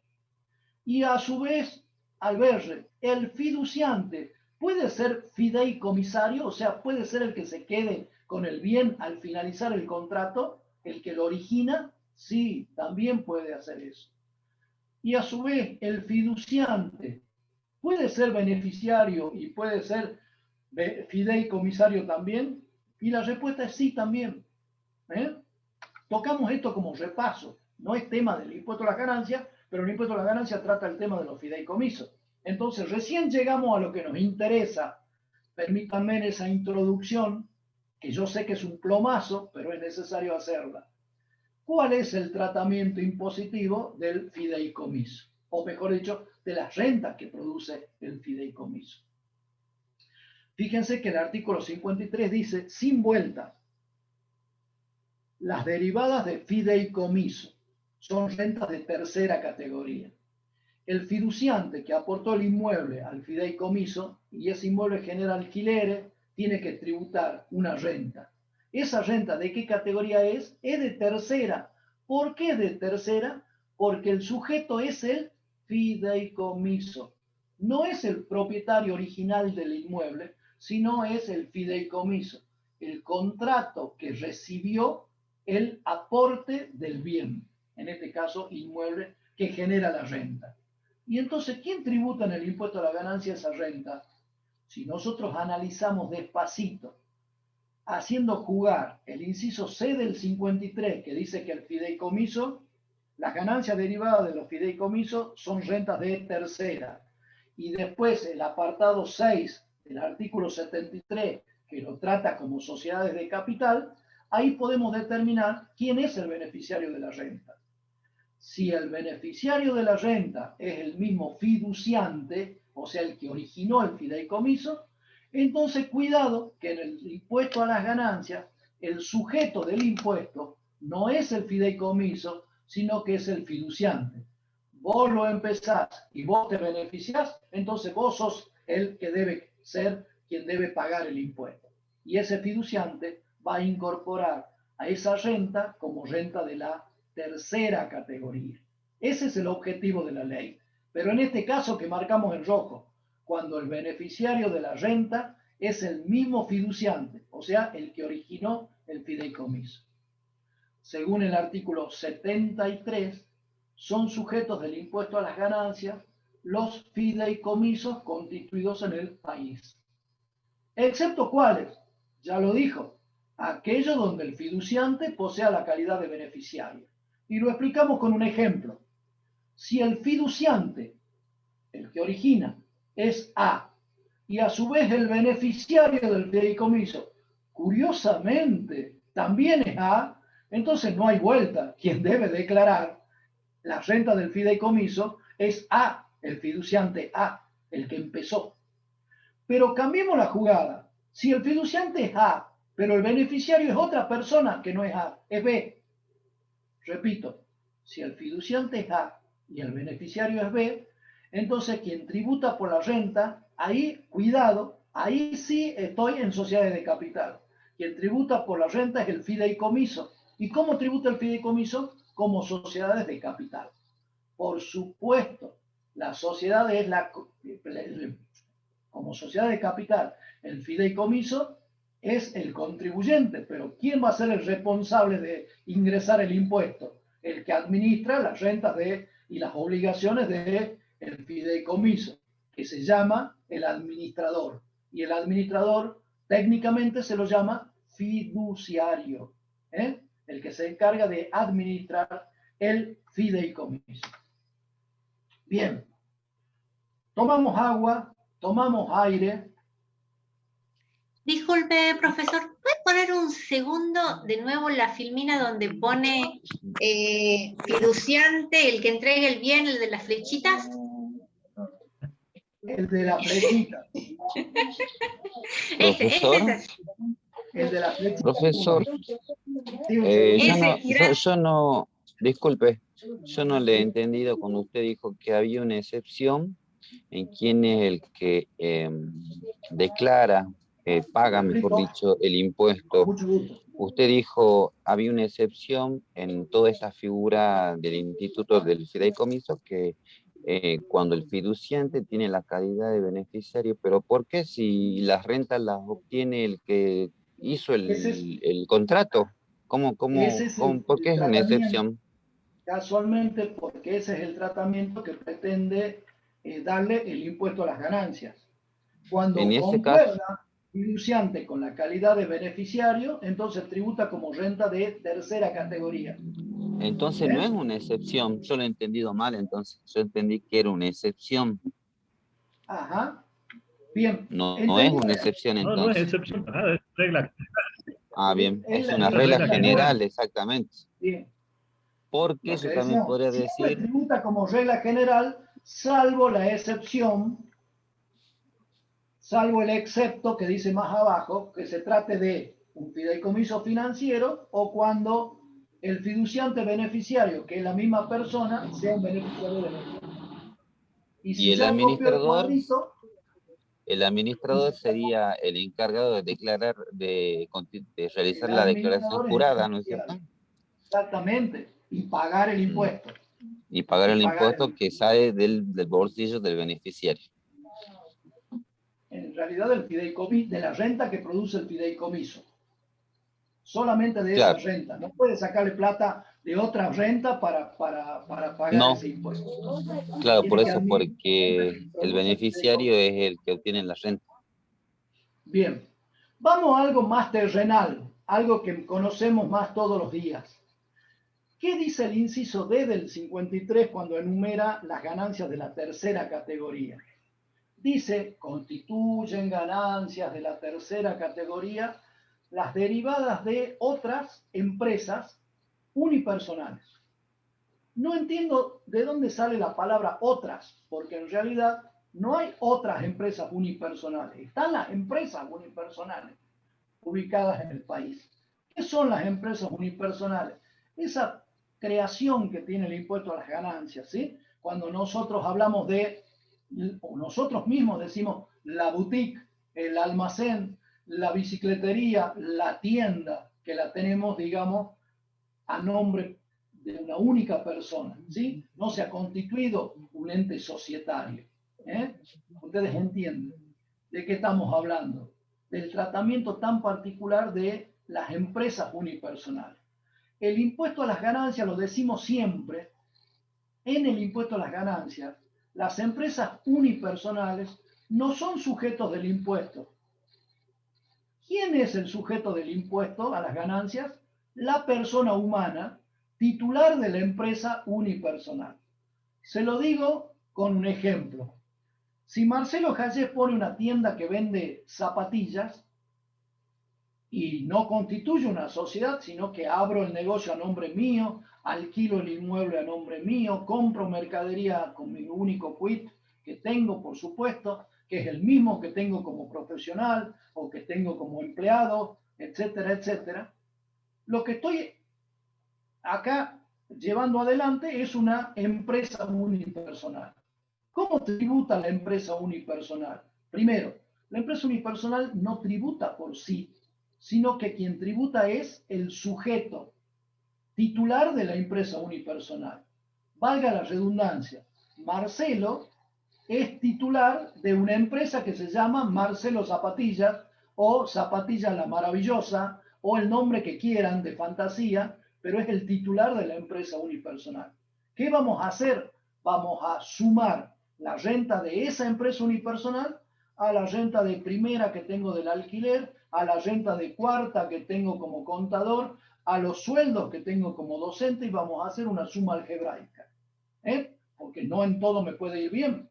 Speaker 1: Y a su vez, al ver, ¿el fiduciante puede ser fideicomisario? O sea, ¿puede ser el que se quede con el bien al finalizar el contrato? ¿El que lo origina? Sí, también puede hacer eso. Y a su vez, ¿el fiduciante puede ser beneficiario y puede ser fideicomisario también? Y la respuesta es sí también. Tocamos esto como repaso. No es tema del impuesto a las ganancias, pero el impuesto a las ganancias trata el tema de los fideicomisos. Entonces, recién llegamos a lo que nos interesa. Permítanme en esa introducción, que yo sé que es un plomazo, pero es necesario hacerla. ¿Cuál es el tratamiento impositivo del fideicomiso? O mejor dicho, de las rentas que produce el fideicomiso. Fíjense que el artículo 53 dice, sin vuelta, las derivadas de fideicomiso son rentas de tercera categoría. El fiduciante que aportó el inmueble al fideicomiso y ese inmueble genera alquileres, tiene que tributar una renta. ¿Esa renta de qué categoría es? Es de tercera. ¿Por qué de tercera? Porque el sujeto es el fideicomiso. No es el propietario original del inmueble, sino es el fideicomiso, el contrato que recibió el aporte del bien, en este caso inmueble, que genera la renta. Y entonces, ¿quién tributa en el impuesto a la ganancia esa renta? Si nosotros analizamos despacito, haciendo jugar el inciso C del 53, que dice que el fideicomiso, las ganancias derivadas de los fideicomisos son rentas de tercera, y después el apartado 6 del artículo 73, que lo trata como sociedades de capital, ahí podemos determinar quién es el beneficiario de la renta. Si el beneficiario de la renta es el mismo fiduciante, o sea, el que originó el fideicomiso, entonces cuidado que en el impuesto a las ganancias, el sujeto del impuesto no es el fideicomiso, sino que es el fiduciante. Vos lo empezás y vos te beneficiás, entonces vos sos el que debe ser quien debe pagar el impuesto. Y ese fiduciante va a incorporar a esa renta como renta de la tercera categoría. Ese es el objetivo de la ley. Pero en este caso que marcamos en rojo, cuando el beneficiario de la renta es el mismo fiduciante, o sea, el que originó el fideicomiso. Según el artículo 73, son sujetos del impuesto a las ganancias los fideicomisos constituidos en el país. ¿Excepto cuáles? Ya lo dijo, aquello donde el fiduciante posea la calidad de beneficiario. Y lo explicamos con un ejemplo. Si el fiduciante el que origina, es A. Y a su vez el beneficiario del fideicomiso, curiosamente, también es A. Entonces no hay vuelta. Quien debe declarar la renta del fideicomiso es A, el fiduciante A, el que empezó. Pero cambiemos la jugada. Si el fiduciante es A, pero el beneficiario es otra persona que no es A, es B. Repito, si el fiduciante es A y el beneficiario es B, entonces quien tributa por la renta, ahí, cuidado, ahí sí estoy en sociedades de capital. Quien tributa por la renta es el fideicomiso. ¿Y cómo tributa el fideicomiso? Como sociedades de capital. Por supuesto, la sociedad es como sociedad de capital. El fideicomiso es el contribuyente, pero ¿quién va a ser el responsable de ingresar el impuesto? El que administra las rentas y las obligaciones del fideicomiso, que se llama el administrador. Y el administrador técnicamente se lo llama fiduciario, el que se encarga de administrar el fideicomiso. Bien, tomamos agua, tomamos aire.
Speaker 6: Disculpe, profesor, ¿puede poner un segundo de nuevo la filmina donde pone fiduciante, el que entrega el bien, el de las flechitas?
Speaker 1: El de la flechita.
Speaker 7: Profesor,
Speaker 1: El de la flechita.
Speaker 7: profesor, yo no, disculpe, yo no le he entendido cuando usted dijo que había una excepción en quién es el que declara, paga, mejor dicho, el impuesto.
Speaker 1: Mucho gusto.
Speaker 7: Usted dijo, había una excepción en toda esta figura del instituto del fideicomiso que cuando el fiduciante tiene la calidad de beneficiario, pero ¿por qué si las rentas las obtiene el que hizo el contrato? ¿Por qué es una excepción?
Speaker 1: Casualmente, porque ese es el tratamiento que pretende darle el impuesto a las ganancias. Cuando
Speaker 7: En ese
Speaker 1: concuerda fiduciante con la calidad de beneficiario, entonces tributa como renta de tercera categoría.
Speaker 7: Entonces no es una excepción, yo lo he entendido mal, entonces yo entendí que era una excepción.
Speaker 1: Ajá. Bien.
Speaker 7: No es una excepción entonces.
Speaker 5: No es excepción para nada, es regla.
Speaker 7: Ah, bien, es una
Speaker 5: regla
Speaker 7: regla general, exactamente.
Speaker 1: Bien.
Speaker 7: Porque yo también podría
Speaker 1: siempre
Speaker 7: decir...
Speaker 1: tributa como regla general, salvo la excepción, salvo el excepto que dice más abajo, que se trate de un fideicomiso financiero o cuando el fiduciante beneficiario, que es la misma persona, sea un beneficiario de la. Y si
Speaker 7: el
Speaker 1: ya
Speaker 7: administrador,
Speaker 1: cuadrito,
Speaker 7: el administrador sería el encargado de declarar, de realizar la declaración jurada, ¿no es cierto?
Speaker 1: Exactamente, y pagar el impuesto.
Speaker 7: Y pagar el impuesto que sale del bolsillo del beneficiario.
Speaker 1: En realidad el fideicomiso, de la renta que produce el fideicomiso. Solamente de
Speaker 7: Claro.
Speaker 1: esa renta. No puede sacarle plata de otra renta para pagar ese impuesto.
Speaker 7: Claro,
Speaker 1: Tiene
Speaker 7: por
Speaker 1: que
Speaker 7: eso, porque el beneficiario es el que obtiene la renta.
Speaker 1: Bien, vamos a algo más terrenal, algo que conocemos más todos los días. ¿Qué dice el inciso D del 53 cuando enumera las ganancias de la tercera categoría? Dice, constituyen ganancias de la tercera categoría las derivadas de otras empresas unipersonales. No entiendo de dónde sale la palabra otras, porque en realidad no hay otras empresas unipersonales. Están las empresas unipersonales ubicadas en el país. ¿Qué son las empresas unipersonales? Esa creación que tiene el impuesto a las ganancias, ¿sí? Cuando nosotros hablamos de, o nosotros mismos decimos la boutique, el almacén, la bicicletería, la tienda, que la tenemos, digamos, a nombre de una única persona, ¿sí? No se ha constituido un ente societario. Ustedes entienden de qué estamos hablando, del tratamiento tan particular de las empresas unipersonales. El impuesto a las ganancias, lo decimos siempre, en el impuesto a las ganancias, las empresas unipersonales no son sujetos del impuesto. ¿Quién es el sujeto del impuesto a las ganancias? La persona humana titular de la empresa unipersonal. Se lo digo con un ejemplo. Si Marcelo Hayes pone una tienda que vende zapatillas y no constituye una sociedad, sino que abro el negocio a nombre mío, alquilo el inmueble a nombre mío, compro mercadería con mi único quit que tengo, por supuesto, que es el mismo que tengo como profesional o que tengo como empleado, etcétera, etcétera. Lo que estoy acá llevando adelante es una empresa unipersonal. ¿Cómo tributa la empresa unipersonal? Primero, la empresa unipersonal no tributa por sí, sino que quien tributa es el sujeto titular de la empresa unipersonal. Valga la redundancia, Marcelo es titular de una empresa que se llama Marcelo Zapatillas o Zapatillas la Maravillosa o el nombre que quieran de fantasía, pero es el titular de la empresa unipersonal. ¿Qué vamos a hacer? Vamos a sumar la renta de esa empresa unipersonal a la renta de primera que tengo del alquiler, a la renta de cuarta que tengo como contador, a los sueldos que tengo como docente y vamos a hacer una suma algebraica. Porque no en todo me puede ir bien.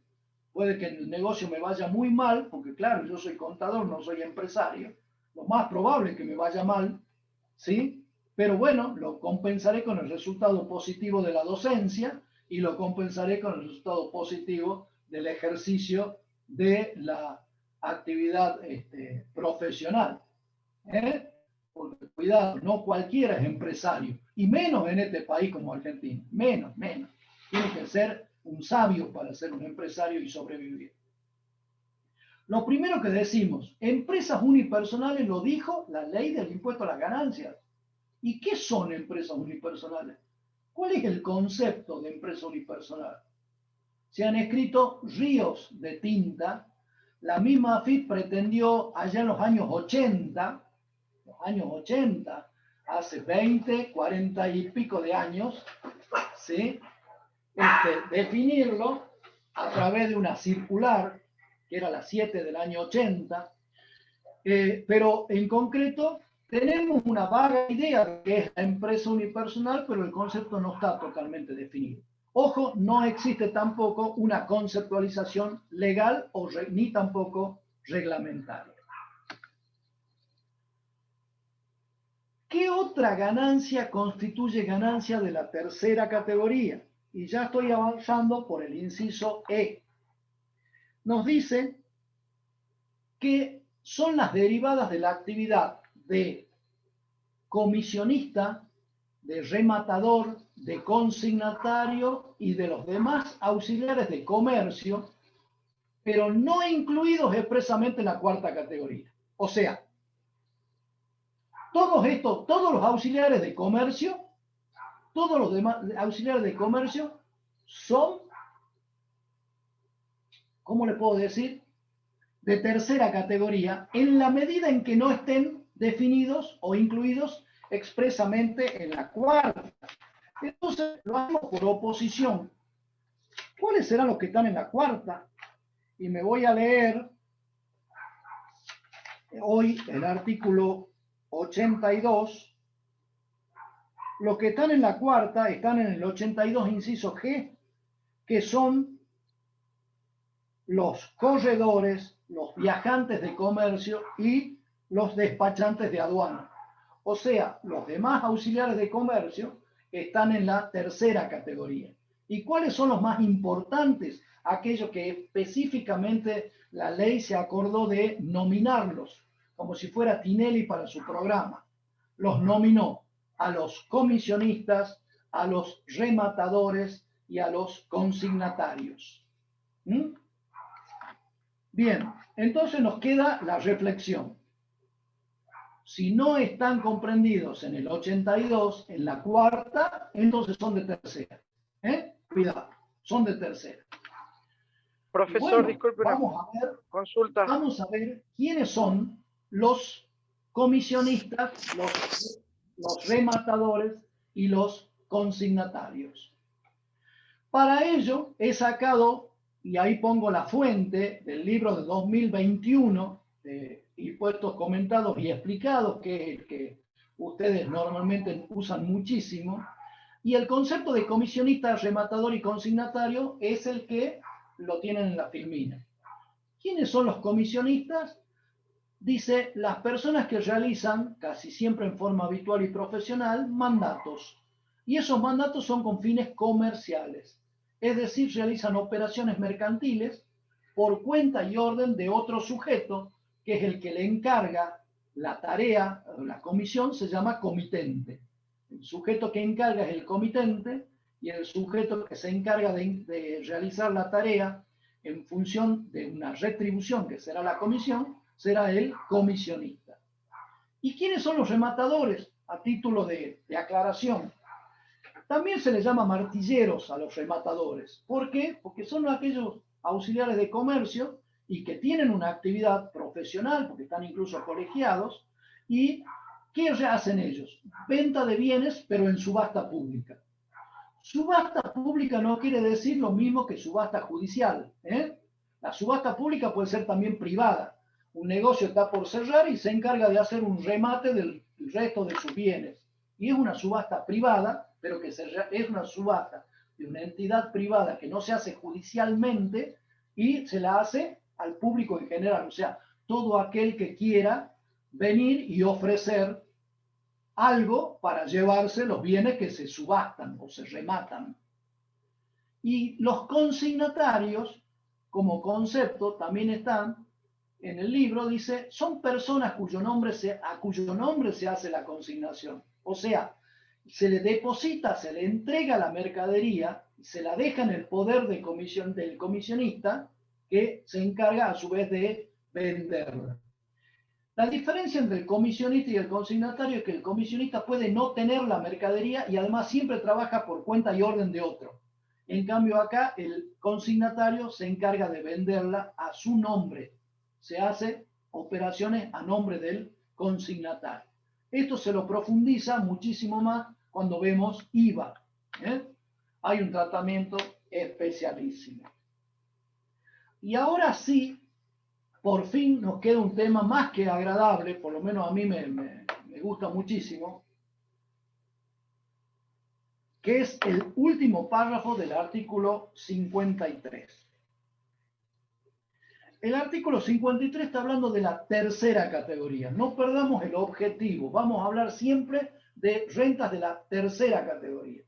Speaker 1: Puede que el negocio me vaya muy mal, porque claro, yo soy contador, no soy empresario. Lo más probable es que me vaya mal, ¿sí? Pero bueno, lo compensaré con el resultado positivo de la docencia y lo compensaré con el resultado positivo del ejercicio de la actividad profesional. Porque cuidado, no cualquiera es empresario, y menos en este país como Argentina, menos. Tiene que ser un sabio para ser un empresario y sobrevivir. Lo primero que decimos, empresas unipersonales, lo dijo la ley del impuesto a las ganancias. ¿Y qué son empresas unipersonales? ¿Cuál es el concepto de empresa unipersonal? Se han escrito ríos de tinta. La misma AFIP pretendió allá en los años 80, hace 20, 40 y pico de años, ¿sí? Definirlo a través de una circular, que era la 7 del año 80, pero en concreto tenemos una vaga idea de qué es la empresa unipersonal, pero el concepto no está totalmente definido. Ojo, no existe tampoco una conceptualización legal ni tampoco reglamentaria. ¿Qué otra ganancia constituye ganancia de la tercera categoría? Y ya estoy avanzando por el inciso E. Nos dice que son las derivadas de la actividad de comisionista, de rematador, de consignatario y de los demás auxiliares de comercio, pero no incluidos expresamente en la cuarta categoría. O sea, todos los auxiliares de comercio, todos los demás auxiliares de comercio son, ¿cómo le puedo decir?, de tercera categoría, en la medida en que no estén definidos o incluidos expresamente en la cuarta. Entonces, lo hacemos por oposición. ¿Cuáles serán los que están en la cuarta? Y me voy a leer hoy el artículo 82. Los que están en la cuarta están en el 82, inciso G, que son los corredores, los viajantes de comercio y los despachantes de aduana. O sea, los demás auxiliares de comercio están en la tercera categoría. ¿Y cuáles son los más importantes? Aquellos que específicamente la ley se acordó de nominarlos, como si fuera Tinelli para su programa. Los nominó a los comisionistas, a los rematadores y a los consignatarios. Bien, entonces nos queda la reflexión. Si no están comprendidos en el 82, en la cuarta, entonces son de tercera. Cuidado, son de tercera.
Speaker 8: Profesor,
Speaker 1: Bueno,
Speaker 8: disculpe una consulta.
Speaker 1: Vamos a ver quiénes son los comisionistas, los rematadores y los consignatarios. Para ello he sacado, y ahí pongo la fuente del libro de 2021, Impuestos Comentados y Explicados, que es el que ustedes normalmente usan muchísimo, y el concepto de comisionista, rematador y consignatario es el que lo tienen en la filmina. ¿Quiénes son los comisionistas? Dice, las personas que realizan, casi siempre en forma habitual y profesional, mandatos. Y esos mandatos son con fines comerciales. Es decir, realizan operaciones mercantiles por cuenta y orden de otro sujeto, que es el que le encarga la tarea, la comisión se llama comitente. El sujeto que encarga es el comitente y el sujeto que se encarga de realizar la tarea en función de una retribución que será la comisión, será el comisionista. ¿Y quiénes son los rematadores? A título de aclaración. También se les llama martilleros a los rematadores. ¿Por qué? Porque son aquellos auxiliares de comercio y que tienen una actividad profesional, porque están incluso colegiados, y ¿qué hacen ellos? Venta de bienes, pero en subasta pública. Subasta pública no quiere decir lo mismo que subasta judicial, ¿eh? La subasta pública puede ser también privada. Un negocio está por cerrar y se encarga de hacer un remate del resto de sus bienes. Y es una subasta privada, pero que es una subasta de una entidad privada que no se hace judicialmente y se la hace al público en general. O sea, todo aquel que quiera venir y ofrecer algo para llevarse los bienes que se subastan o se rematan. Y los consignatarios, como concepto, también están en el libro, dice, son personas a cuyo nombre se hace la consignación. O sea, se le deposita, se le entrega la mercadería, se la deja en el poder del comisionista, que se encarga a su vez de venderla. La diferencia entre el comisionista y el consignatario es que el comisionista puede no tener la mercadería y además siempre trabaja por cuenta y orden de otro. En cambio acá el consignatario se encarga de venderla a su nombre. Se hace operaciones a nombre del consignatario. Esto se lo profundiza muchísimo más cuando vemos IVA. Hay un tratamiento especialísimo. Y ahora sí, por fin nos queda un tema más que agradable, por lo menos a mí me gusta muchísimo, que es el último párrafo del artículo 53. El artículo 53 está hablando de la tercera categoría. No perdamos el objetivo. Vamos a hablar siempre de rentas de la tercera categoría.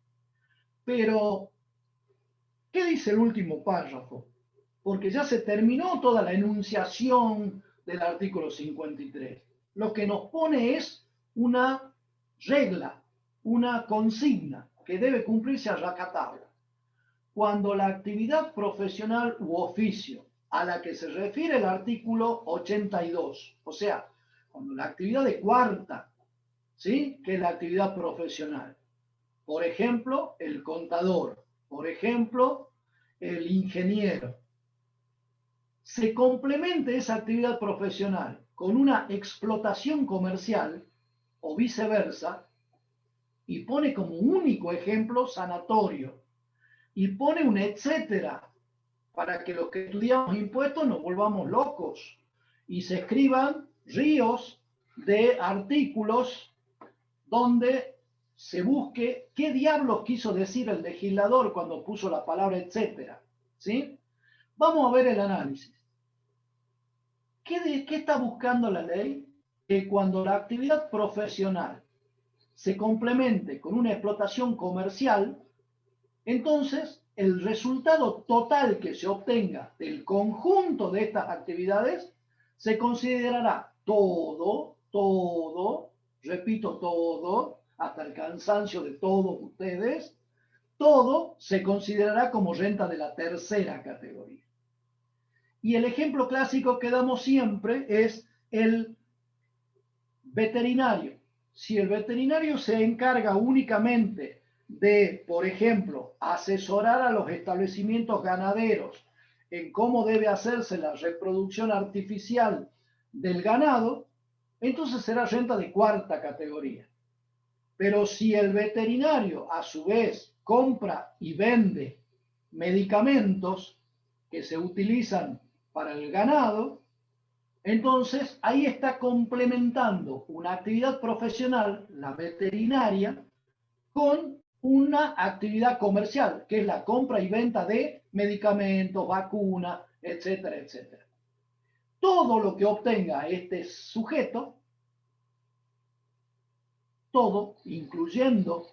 Speaker 1: Pero, ¿qué dice el último párrafo? Porque ya se terminó toda la enunciación del artículo 53. Lo que nos pone es una regla, una consigna que debe cumplirse a rajatabla. Cuando la actividad profesional u oficio a la que se refiere el artículo 82, o sea, cuando la actividad de cuarta, ¿sí?, que es la actividad profesional, por ejemplo, el contador, por ejemplo, el ingeniero, se complemente esa actividad profesional con una explotación comercial o viceversa, y pone como único ejemplo sanatorio, y pone un etcétera, para que los que estudiamos impuestos nos volvamos locos y se escriban ríos de artículos donde se busque qué diablos quiso decir el legislador cuando puso la palabra etcétera, ¿sí? Vamos a ver el análisis. ¿Qué está buscando la ley? Que cuando la actividad profesional se complemente con una explotación comercial, entonces el resultado total que se obtenga del conjunto de estas actividades se considerará todo, repito, todo, hasta el cansancio de todos ustedes, todo se considerará como renta de la tercera categoría. Y el ejemplo clásico que damos siempre es el veterinario. Si el veterinario se encarga únicamente de, por ejemplo, asesorar a los establecimientos ganaderos en cómo debe hacerse la reproducción artificial del ganado, entonces será renta de cuarta categoría. Pero si el veterinario a su vez compra y vende medicamentos que se utilizan para el ganado, entonces ahí está complementando una actividad profesional, la veterinaria, con una actividad comercial, que es la compra y venta de medicamentos, vacunas, etcétera, etcétera. todo lo que obtenga este sujeto, todo, incluyendo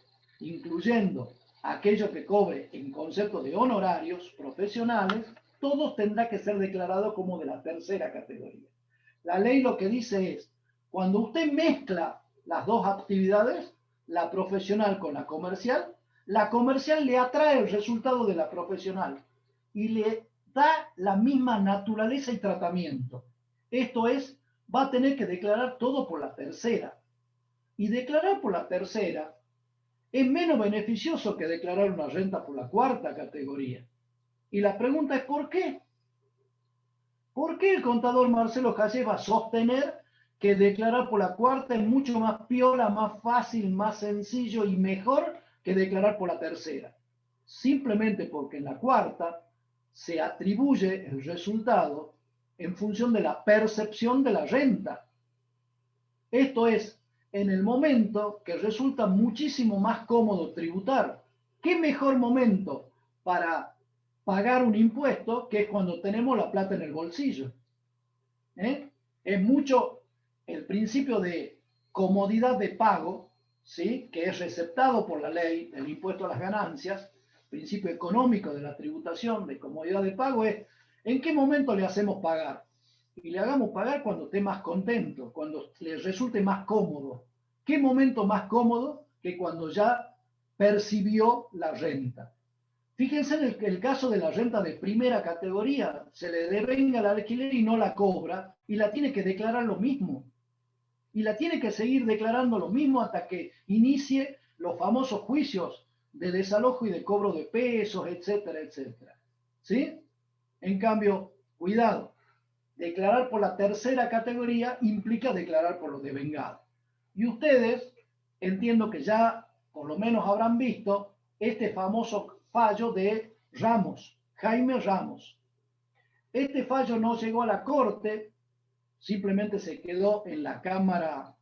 Speaker 1: aquello que cobre en concepto de honorarios profesionales, todo tendrá que ser declarado como de la tercera categoría. La ley lo que dice es, cuando usted mezcla las dos actividades, la profesional con la comercial le atrae el resultado de la profesional y le da la misma naturaleza y tratamiento. Esto es, va a tener que declarar todo por la tercera. Y declarar por la tercera es menos beneficioso que declarar una renta por la cuarta categoría. Y la pregunta es ¿por qué? ¿Por qué el contador Marcelo Jayet va a sostener que declarar por la cuarta es mucho más piola, más fácil, más sencillo y mejor que declarar por la tercera? Simplemente porque en la cuarta se atribuye el resultado en función de la percepción de la renta. Esto es, en el momento que resulta muchísimo más cómodo tributar. ¿Qué mejor momento para pagar un impuesto que es cuando tenemos la plata en el bolsillo? Es mucho el principio de comodidad de pago, ¿sí? Que es receptado por la ley del impuesto a las ganancias, principio económico de la tributación, de comodidad de pago, es ¿en qué momento le hacemos pagar? Y le hagamos pagar cuando esté más contento, cuando le resulte más cómodo. ¿Qué momento más cómodo que cuando ya percibió la renta? Fíjense en el caso de la renta de primera categoría, se le devenga el alquiler y no la cobra, y la tiene que declarar lo mismo. Y la tiene que seguir declarando lo mismo hasta que inicie los famosos juicios de desalojo y de cobro de pesos, etcétera, etcétera. ¿Sí? En cambio, cuidado, declarar por la tercera categoría implica declarar por lo devengado. Y ustedes, entiendo que ya por lo menos habrán visto este famoso fallo de Ramos, Jaime Ramos. Este fallo no llegó a la Corte, simplemente se quedó en la Cámara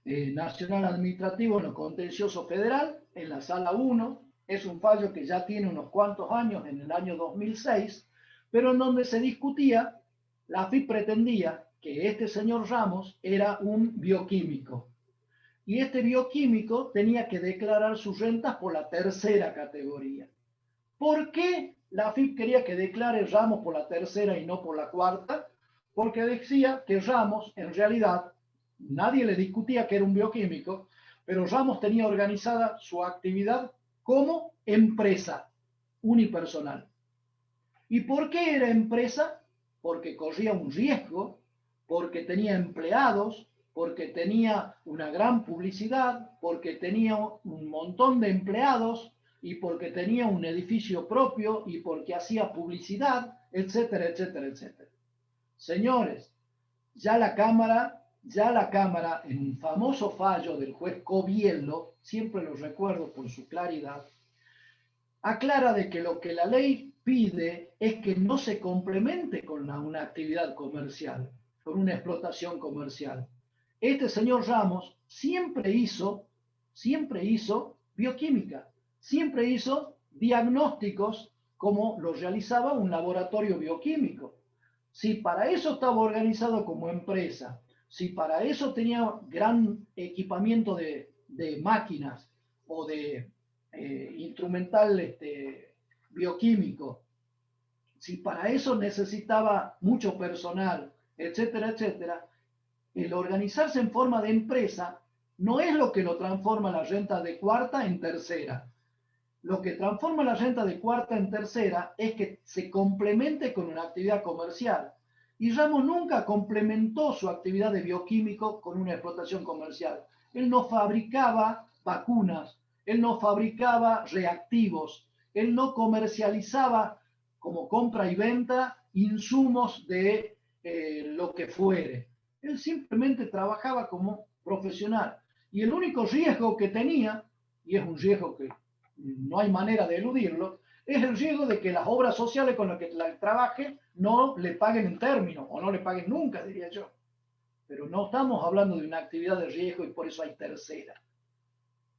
Speaker 1: Nacional Administrativa, en lo contencioso federal, en la Sala 1. Es un fallo que ya tiene unos cuantos años, en el año 2006, pero en donde se discutía, la AFIP pretendía que este señor Ramos era un bioquímico. Y este bioquímico tenía que declarar sus rentas por la tercera categoría. ¿Por qué la AFIP quería que declare Ramos por la tercera y no por la cuarta? Porque decía que Ramos, en realidad, nadie le discutía que era un bioquímico, pero Ramos tenía organizada su actividad como empresa unipersonal. ¿Y por qué era empresa? Porque corría un riesgo, porque tenía empleados, porque tenía una gran publicidad, porque tenía un montón de empleados y porque tenía un edificio propio y porque hacía publicidad, etcétera, etcétera, etcétera. Señores, ya la Cámara, en un famoso fallo del juez Coviello, siempre lo recuerdo por su claridad, aclara de que lo que la ley pide es que no se complemente con una actividad comercial, con una explotación comercial. Este señor Ramos siempre hizo bioquímica, siempre hizo diagnósticos como lo realizaba un laboratorio bioquímico. Si para eso estaba organizado como empresa, si para eso tenía gran equipamiento de máquinas o de instrumental bioquímico, si para eso necesitaba mucho personal, etcétera, etcétera, el organizarse en forma de empresa no es lo que lo transforma la renta de cuarta en tercera. Lo que transforma la renta de cuarta en tercera es que se complemente con una actividad comercial. Y Ramos nunca complementó su actividad de bioquímico con una explotación comercial. Él no fabricaba vacunas, él no fabricaba reactivos, él no comercializaba como compra y venta insumos de lo que fuere. Él simplemente trabajaba como profesional. Y el único riesgo que tenía, y es un riesgo que no hay manera de eludirlo, es el riesgo de que las obras sociales con las que trabaje no le paguen en términos, o no le paguen nunca, diría yo. Pero no estamos hablando de una actividad de riesgo y por eso hay tercera.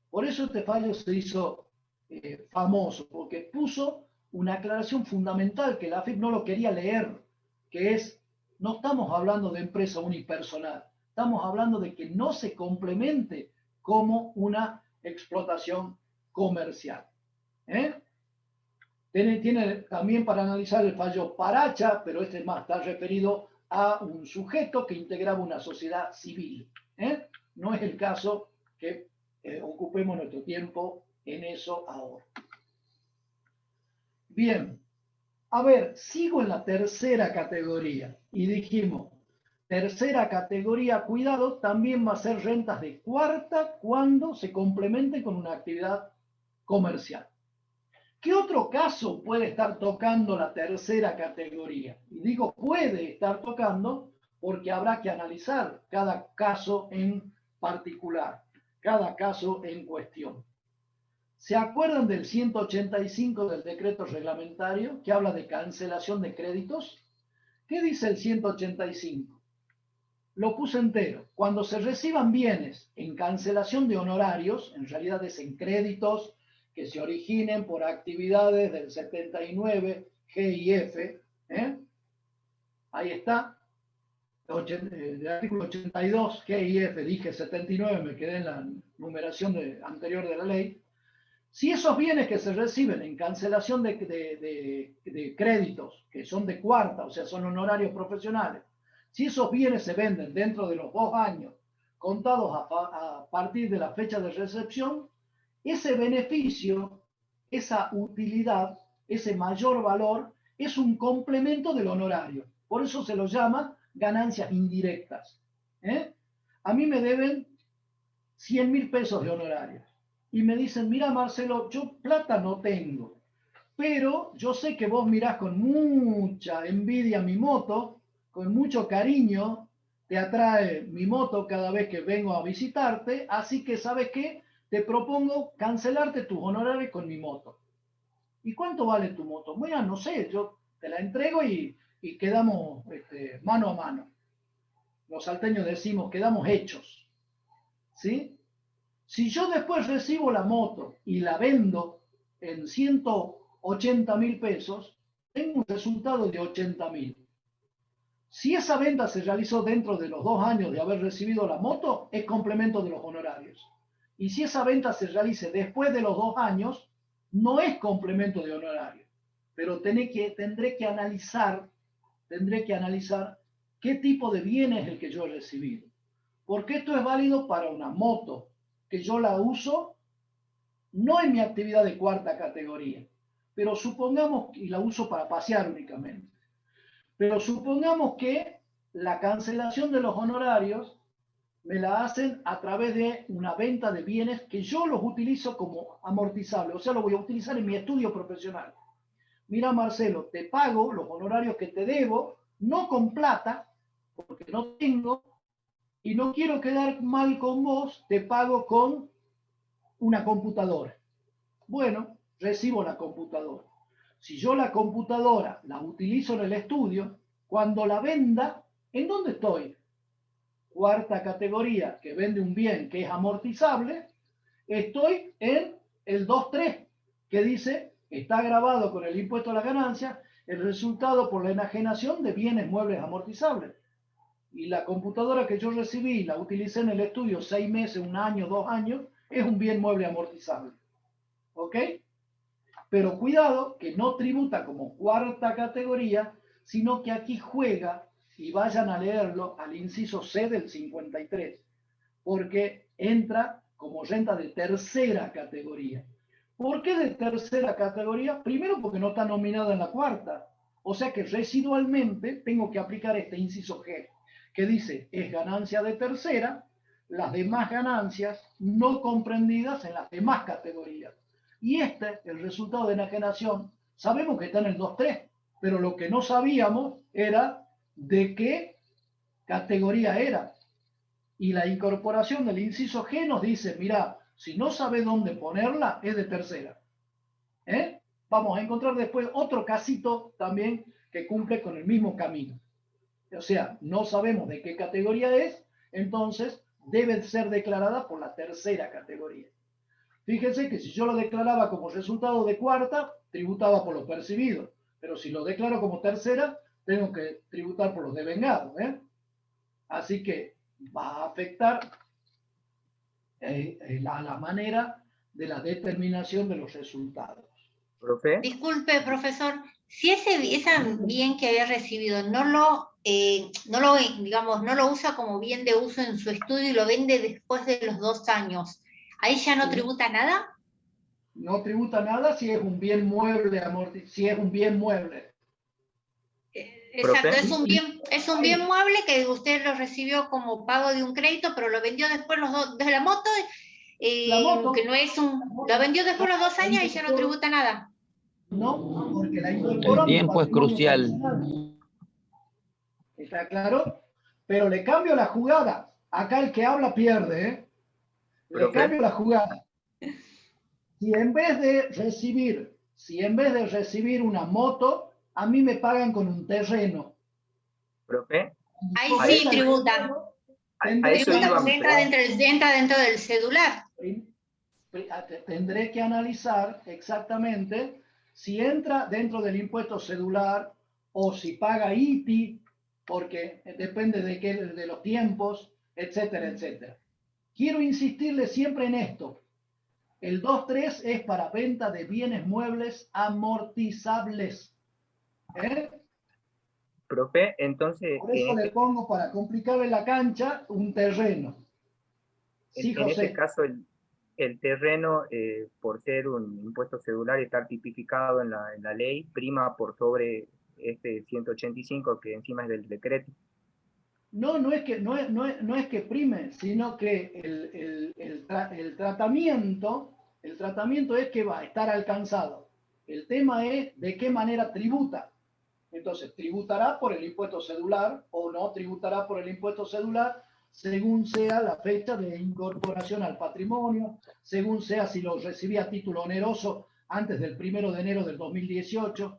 Speaker 1: Por eso este fallo se hizo famoso, porque puso una aclaración fundamental que la AFIP no lo quería leer, que es No estamos hablando de empresa unipersonal. Estamos hablando de que no se complemente como una explotación comercial. Tiene también para analizar el fallo Paracha, pero este más está referido a un sujeto que integraba una sociedad civil. No es el caso que ocupemos nuestro tiempo en eso ahora. Bien, a ver, sigo en la tercera categoría y dijimos, tercera categoría, cuidado, también va a ser rentas de cuarta cuando se complemente con una actividad comercial. ¿Qué otro caso puede estar tocando la tercera categoría? Y digo puede estar tocando porque habrá que analizar cada caso en particular, cada caso en cuestión. ¿Se acuerdan del 185 del decreto reglamentario que habla de cancelación de créditos? ¿Qué dice el 185? Lo puse entero. Cuando se reciban bienes en cancelación de honorarios, en realidad es en créditos que se originen por actividades del 79 G y F, ahí está, del artículo 82 G y F, dije 79, me quedé en la numeración anterior de la ley. Si esos bienes que se reciben en cancelación de créditos, que son de cuarta, o sea, son honorarios profesionales, si esos bienes se venden dentro de los 2 años contados a partir de la fecha de recepción, ese beneficio, esa utilidad, ese mayor valor, es un complemento del honorario. Por eso se lo llama ganancias indirectas. A mí me deben 100.000 pesos de honorarios. Y me dicen, mira Marcelo, yo plata no tengo, pero yo sé que vos mirás con mucha envidia mi moto, con mucho cariño, te atrae mi moto cada vez que vengo a visitarte, así que ¿sabes qué? Te propongo cancelarte tus honorarios con mi moto. ¿Y cuánto vale tu moto? Bueno, no sé, yo te la entrego y quedamos mano a mano. Los salteños decimos, quedamos hechos. ¿Sí? Si yo después recibo la moto y la vendo en 180.000 pesos, tengo un resultado de 80.000. Si esa venta se realizó dentro de los 2 años de haber recibido la moto, es complemento de los honorarios. Y si esa venta se realice después de los 2 años, no es complemento de honorarios. Pero tendré que analizar qué tipo de bien es el que yo he recibido. Porque esto es válido para una moto, que yo la uso no en mi actividad de cuarta categoría, pero supongamos, y la uso para pasear únicamente, pero supongamos que la cancelación de los honorarios me la hacen a través de una venta de bienes que yo los utilizo como amortizables, o sea, lo voy a utilizar en mi estudio profesional. Mira, Marcelo, te pago los honorarios que te debo, no con plata, porque no tengo, y no quiero quedar mal con vos, te pago con una computadora. Bueno, recibo la computadora. Si yo la computadora la utilizo en el estudio, cuando la venda, ¿en dónde estoy? Cuarta categoría, que vende un bien que es amortizable, estoy en el 2.3, que dice, está grabado con el impuesto a la ganancia, el resultado por la enajenación de bienes muebles amortizables. Y la computadora que yo recibí, la utilicé en el estudio 6 meses, 1 año, 2 años, es un bien mueble amortizable. ¿Ok? Pero cuidado que no tributa como cuarta categoría, sino que aquí juega, y vayan a leerlo, al inciso C del 53, porque entra como renta de tercera categoría. ¿Por qué de tercera categoría? Primero porque no está nominada en la cuarta, o sea que residualmente tengo que aplicar este inciso G, que dice, es ganancia de tercera, las demás ganancias no comprendidas en las demás categorías. Y el resultado de enajenación, sabemos que está en el 2.3, pero lo que no sabíamos era de qué categoría era. Y la incorporación del inciso G nos dice, mira, si no sabe dónde ponerla, es de tercera. Vamos a encontrar después otro casito también que cumple con el mismo camino. O sea, no sabemos de qué categoría es, entonces debe ser declarada por la tercera categoría. Fíjense que si yo lo declaraba como resultado de cuarta, tributaba por lo percibido. Pero si lo declaro como tercera, tengo que tributar por los devengados, ¿eh? Así que va a afectar la manera de la determinación de los resultados.
Speaker 8: Profe,
Speaker 6: Disculpe, profesor, si ese bien que había recibido digamos, no lo usa como bien de uso en su estudio y lo vende después de los 2 años, ¿ahí ya no
Speaker 1: Sí.
Speaker 6: tributa nada?
Speaker 1: No tributa nada si es un bien mueble, si es un bien mueble.
Speaker 6: Exacto,
Speaker 8: ¿Profe?
Speaker 6: es un bien mueble que usted lo recibió como pago de un crédito, pero lo vendió después de la moto,
Speaker 1: La moto,
Speaker 6: que no es lo vendió después de los 2 años y ya no tributa nada.
Speaker 1: no, porque la
Speaker 7: El
Speaker 1: incorporamos
Speaker 7: tiempo es
Speaker 1: patrimonio
Speaker 7: crucial.
Speaker 1: tradicional. ¿Está claro? Pero le cambio la jugada. Acá el que habla pierde, ¿eh? Le
Speaker 8: Profe.
Speaker 1: cambio la jugada. Si en vez de recibir una moto, a mí me pagan con un terreno.
Speaker 8: Profe,
Speaker 6: Ahí
Speaker 8: A
Speaker 6: sí
Speaker 8: eso-
Speaker 6: tributa.
Speaker 8: a
Speaker 1: Tendré
Speaker 8: eso
Speaker 1: que
Speaker 8: iba
Speaker 6: Porque entra dentro del celular.
Speaker 1: tendré que analizar exactamente si entra dentro del impuesto celular o si paga ITI, porque depende de los tiempos, etcétera, etcétera. Quiero insistirle siempre en esto. El 2.3 es para venta de bienes muebles amortizables. ¿Eh?
Speaker 8: Profe, entonces,
Speaker 1: Por eso le pongo, para complicarle la cancha, un terreno. Sí,
Speaker 8: en este
Speaker 1: José.
Speaker 8: caso, el terreno, por ser un impuesto celular y estar tipificado en la ley, prima por sobre este 185 que encima es del decreto.
Speaker 1: No, no es que prime, sino que el tratamiento es que va a estar alcanzado. El tema es de qué manera tributa. Entonces, tributará por el impuesto celular o no tributará por el impuesto celular, según sea la fecha de incorporación al patrimonio, según sea si lo recibía a título oneroso antes del 1 de enero del 2018.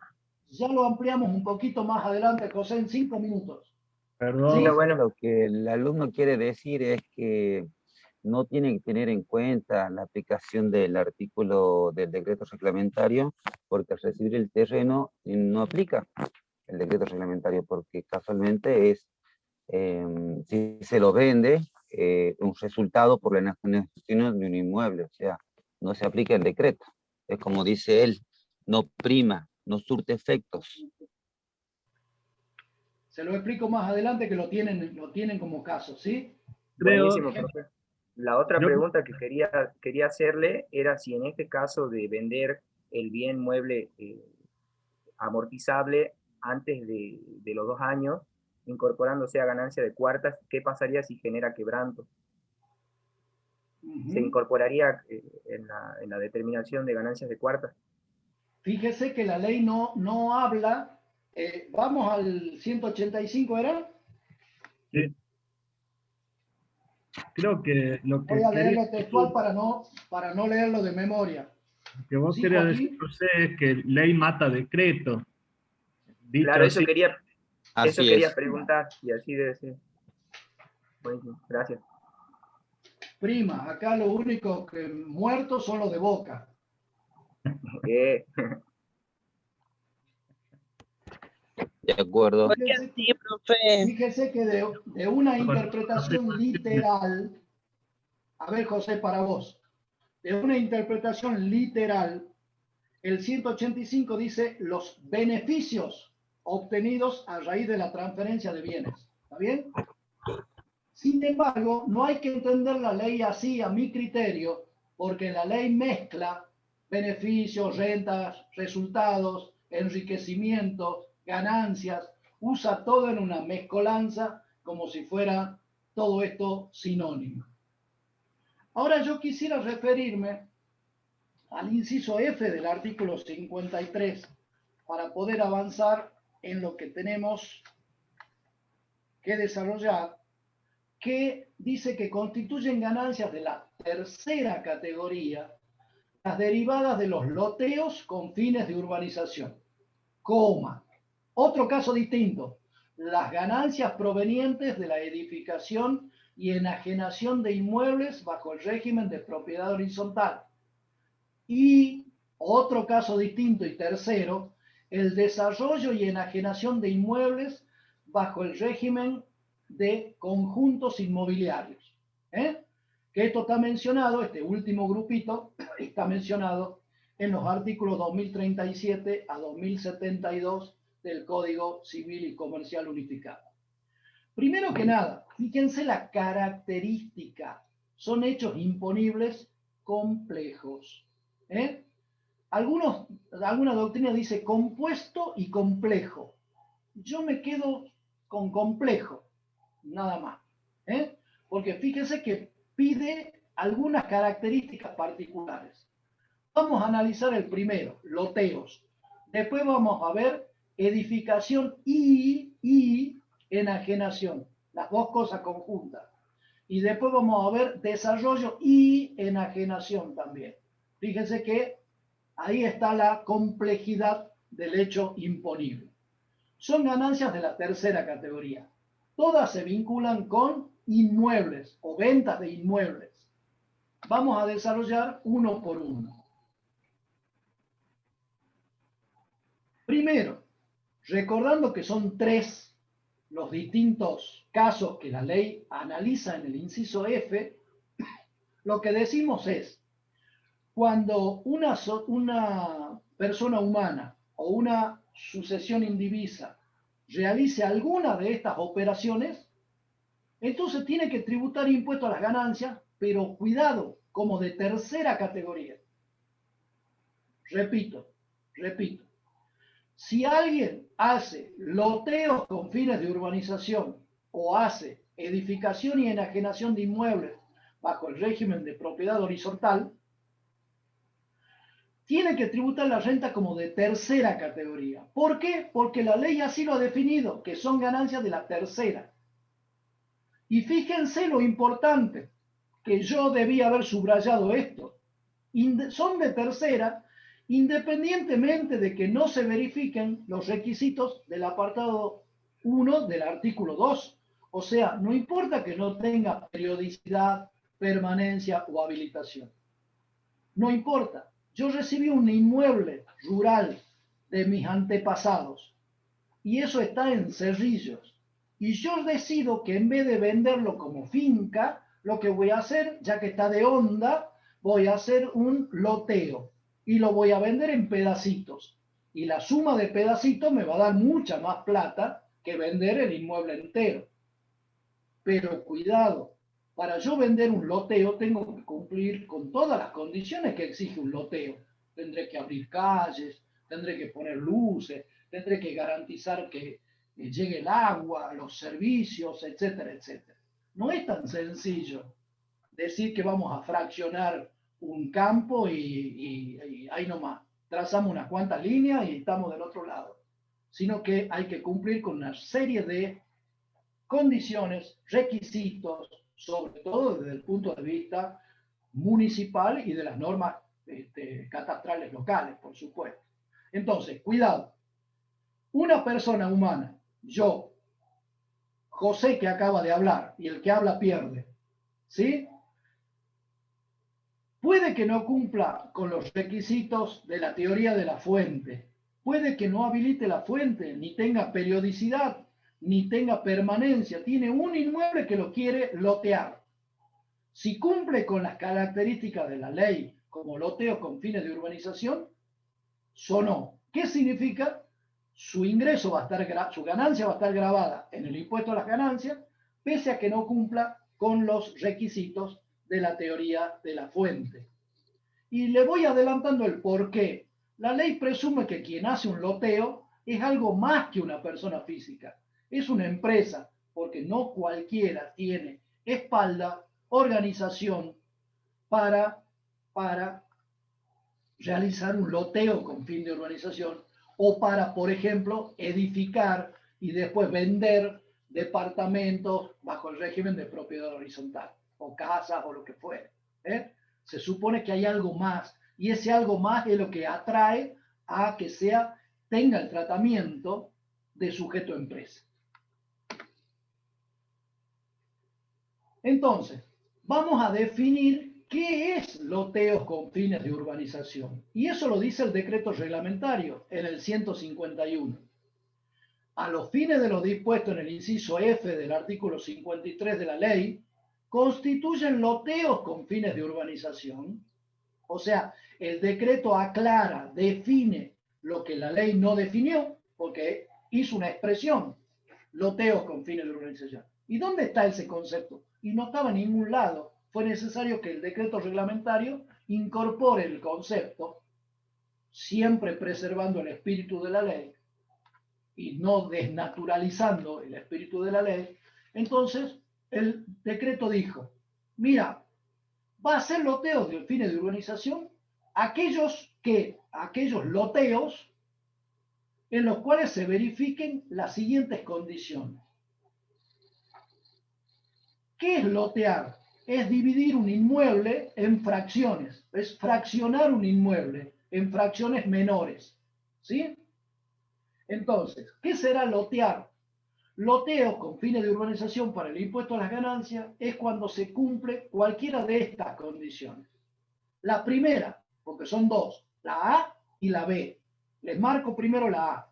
Speaker 1: Ya lo ampliamos un poquito más adelante, José, en 5 minutos.
Speaker 5: Perdón.
Speaker 1: Sí,
Speaker 7: Bueno, lo que el alumno quiere decir es que no tiene que tener en cuenta la aplicación del artículo del decreto reglamentario, porque al recibir el terreno no aplica el decreto reglamentario, porque casualmente es, si se lo vende, un resultado por la enajenación de un inmueble, o sea, no se aplica el decreto. Es como dice él, no prima, no surte efectos.
Speaker 1: se lo explico más adelante que lo tienen como caso, ¿sí?
Speaker 5: Creo,
Speaker 8: Buenísimo, profe. La otra
Speaker 5: yo,
Speaker 8: pregunta que quería hacerle era si en este caso de vender el bien mueble amortizable antes de los 2 años, incorporándose a ganancia de cuartas, ¿qué pasaría si genera quebranto? ¿Se incorporaría en la determinación de ganancias de cuartas?
Speaker 1: Fíjese que la ley no habla. Vamos al 185, ¿era?
Speaker 5: sí, creo que lo que
Speaker 1: Voy a
Speaker 5: quería
Speaker 1: leerlo textual para no leerlo de memoria.
Speaker 5: que vos
Speaker 1: Sí,
Speaker 5: querías decir,
Speaker 1: Joaquín.
Speaker 5: José, es que ley mata decreto. Dicho
Speaker 8: Claro,
Speaker 5: así,
Speaker 8: eso
Speaker 7: Así
Speaker 8: quería
Speaker 7: es.
Speaker 8: preguntar, y así debe ser. Buenísimo, gracias.
Speaker 1: Prima, acá lo único que muertos son los de Boca.
Speaker 8: Eh,
Speaker 7: De acuerdo.
Speaker 1: Fíjese que de una interpretación literal, a ver, José, para vos, de una interpretación literal, el 185 dice los beneficios obtenidos a raíz de la transferencia de bienes. ¿Está bien? Sin embargo, no hay que entender la ley así, a mi criterio, porque la ley mezcla beneficios, rentas, resultados, enriquecimientos, ganancias, usa todo en una mezcolanza como si fuera todo esto sinónimo. Ahora yo quisiera referirme al inciso F del artículo 53 para poder avanzar en lo que tenemos que desarrollar, que dice que constituyen ganancias de la tercera categoría las derivadas de los loteos con fines de urbanización, coma. Otro caso distinto, las ganancias provenientes de la edificación y enajenación de inmuebles bajo el régimen de propiedad horizontal. Y otro caso distinto y tercero el desarrollo y enajenación de inmuebles bajo el régimen de conjuntos inmobiliarios. Que esto está mencionado, este último grupito, está mencionado en los artículos 2037 a 2072 del Código Civil y Comercial Unificado. Primero que nada, fíjense la característica. Son hechos imponibles complejos. Alguna doctrina dice compuesto y complejo. Yo me quedo con complejo, nada más. Porque fíjense que pide algunas características particulares. Vamos a analizar el primero, loteos. Después vamos a ver edificación y enajenación, las dos cosas conjuntas. Y después vamos a ver desarrollo y enajenación también. Fíjense que ahí está la complejidad del hecho imponible. Son ganancias de la tercera categoría. Todas se vinculan con inmuebles o ventas de inmuebles. Vamos a desarrollar uno por uno. Primero, recordando que son 3 los distintos casos que la ley analiza en el inciso F, lo que decimos es, cuando una persona humana o una sucesión indivisa realice alguna de estas operaciones, entonces tiene que tributar impuesto a las ganancias, pero cuidado, como de tercera categoría. Repito. Si alguien hace loteos con fines de urbanización o hace edificación y enajenación de inmuebles bajo el régimen de propiedad horizontal, tiene que tributar la renta como de tercera categoría. ¿Por qué? Porque la ley así lo ha definido, que son ganancias de la tercera. Y fíjense lo importante, que yo debía haber subrayado esto. Son de tercera, independientemente de que no se verifiquen los requisitos del apartado 1 del artículo 2. O sea, no importa que no tenga periodicidad, permanencia o habilitación. No importa. Yo recibí un inmueble rural de mis antepasados y eso está en Cerrillos. Y yo decido que en vez de venderlo como finca, lo que voy a hacer, ya que está de onda, voy a hacer un loteo y lo voy a vender en pedacitos. Y la suma de pedacitos me va a dar mucha más plata que vender el inmueble entero. Pero cuidado, para yo vender un loteo tengo que cumplir con todas las condiciones que exige un loteo. Tendré que abrir calles, tendré que poner luces, tendré que garantizar que llegue el agua, los servicios, etcétera, etcétera. No es tan sencillo decir que vamos a fraccionar un campo y ahí nomás trazamos unas cuantas líneas y estamos del otro lado, sino que hay que cumplir con una serie de condiciones, requisitos, sobre todo desde el punto de vista municipal y de las normas catastrales locales, por supuesto. Entonces, cuidado, una persona humana, yo, José que acaba de hablar, y el que habla pierde, ¿sí? Puede que no cumpla con los requisitos de la teoría de la fuente, puede que no habilite la fuente, ni tenga periodicidad, ni tenga permanencia, tiene un inmueble que lo quiere lotear. Si cumple con las características de la ley, como loteo con fines de urbanización, sonó. ¿Qué significa? Su ingreso va a estar, su ganancia va a estar grabada en el impuesto a las ganancias, pese a que no cumpla con los requisitos de la teoría de la fuente. Y le voy adelantando el por qué. La ley presume que quien hace un loteo es algo más que una persona física. Es una empresa, porque no cualquiera tiene espalda, organización para realizar un loteo con fin de urbanización o para, por ejemplo, edificar y después vender departamentos bajo el régimen de propiedad horizontal o casas o lo que fuere. Se supone que hay algo más y ese algo más es lo que atrae a que tenga el tratamiento de sujeto empresa. Entonces, vamos a definir ¿qué es loteos con fines de urbanización? Y eso lo dice el decreto reglamentario en el 151. A los fines de lo dispuesto en el inciso F del artículo 53 de la ley, constituyen loteos con fines de urbanización. O sea, el decreto aclara, define lo que la ley no definió, porque hizo una expresión, loteos con fines de urbanización. ¿Y dónde está ese concepto? Y no estaba en ningún lado. Fue necesario que el decreto reglamentario incorpore el concepto, siempre preservando el espíritu de la ley y no desnaturalizando el espíritu de la ley. Entonces, el decreto dijo, mira, va a ser loteos de fines de urbanización aquellos loteos en los cuales se verifiquen las siguientes condiciones. ¿Qué es lotear? Es dividir un inmueble en fracciones, es fraccionar un inmueble en fracciones menores, ¿sí? Entonces, ¿qué será lotear? Loteo con fines de urbanización para el impuesto a las ganancias es cuando se cumple cualquiera de estas condiciones. La primera, porque son dos, la A y la B. Les marco primero la A.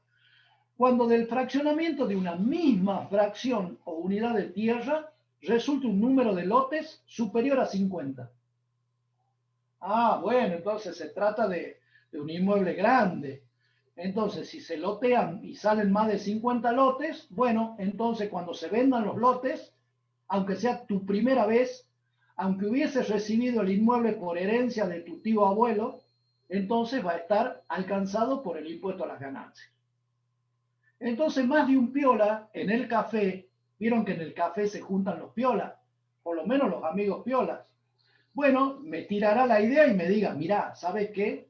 Speaker 1: Cuando del fraccionamiento de una misma fracción o unidad de tierra resulta un número de lotes superior a 50. Ah, bueno, entonces se trata de un inmueble grande. Entonces, si se lotean y salen más de 50 lotes, bueno, entonces cuando se vendan los lotes, aunque sea tu primera vez, aunque hubieses recibido el inmueble por herencia de tu tío abuelo, entonces va a estar alcanzado por el impuesto a las ganancias. Entonces, más de un piola en el café, vieron que en el café se juntan los piolas, por lo menos los amigos piolas. Bueno, me tirará la idea y me diga, mirá, ¿sabes qué?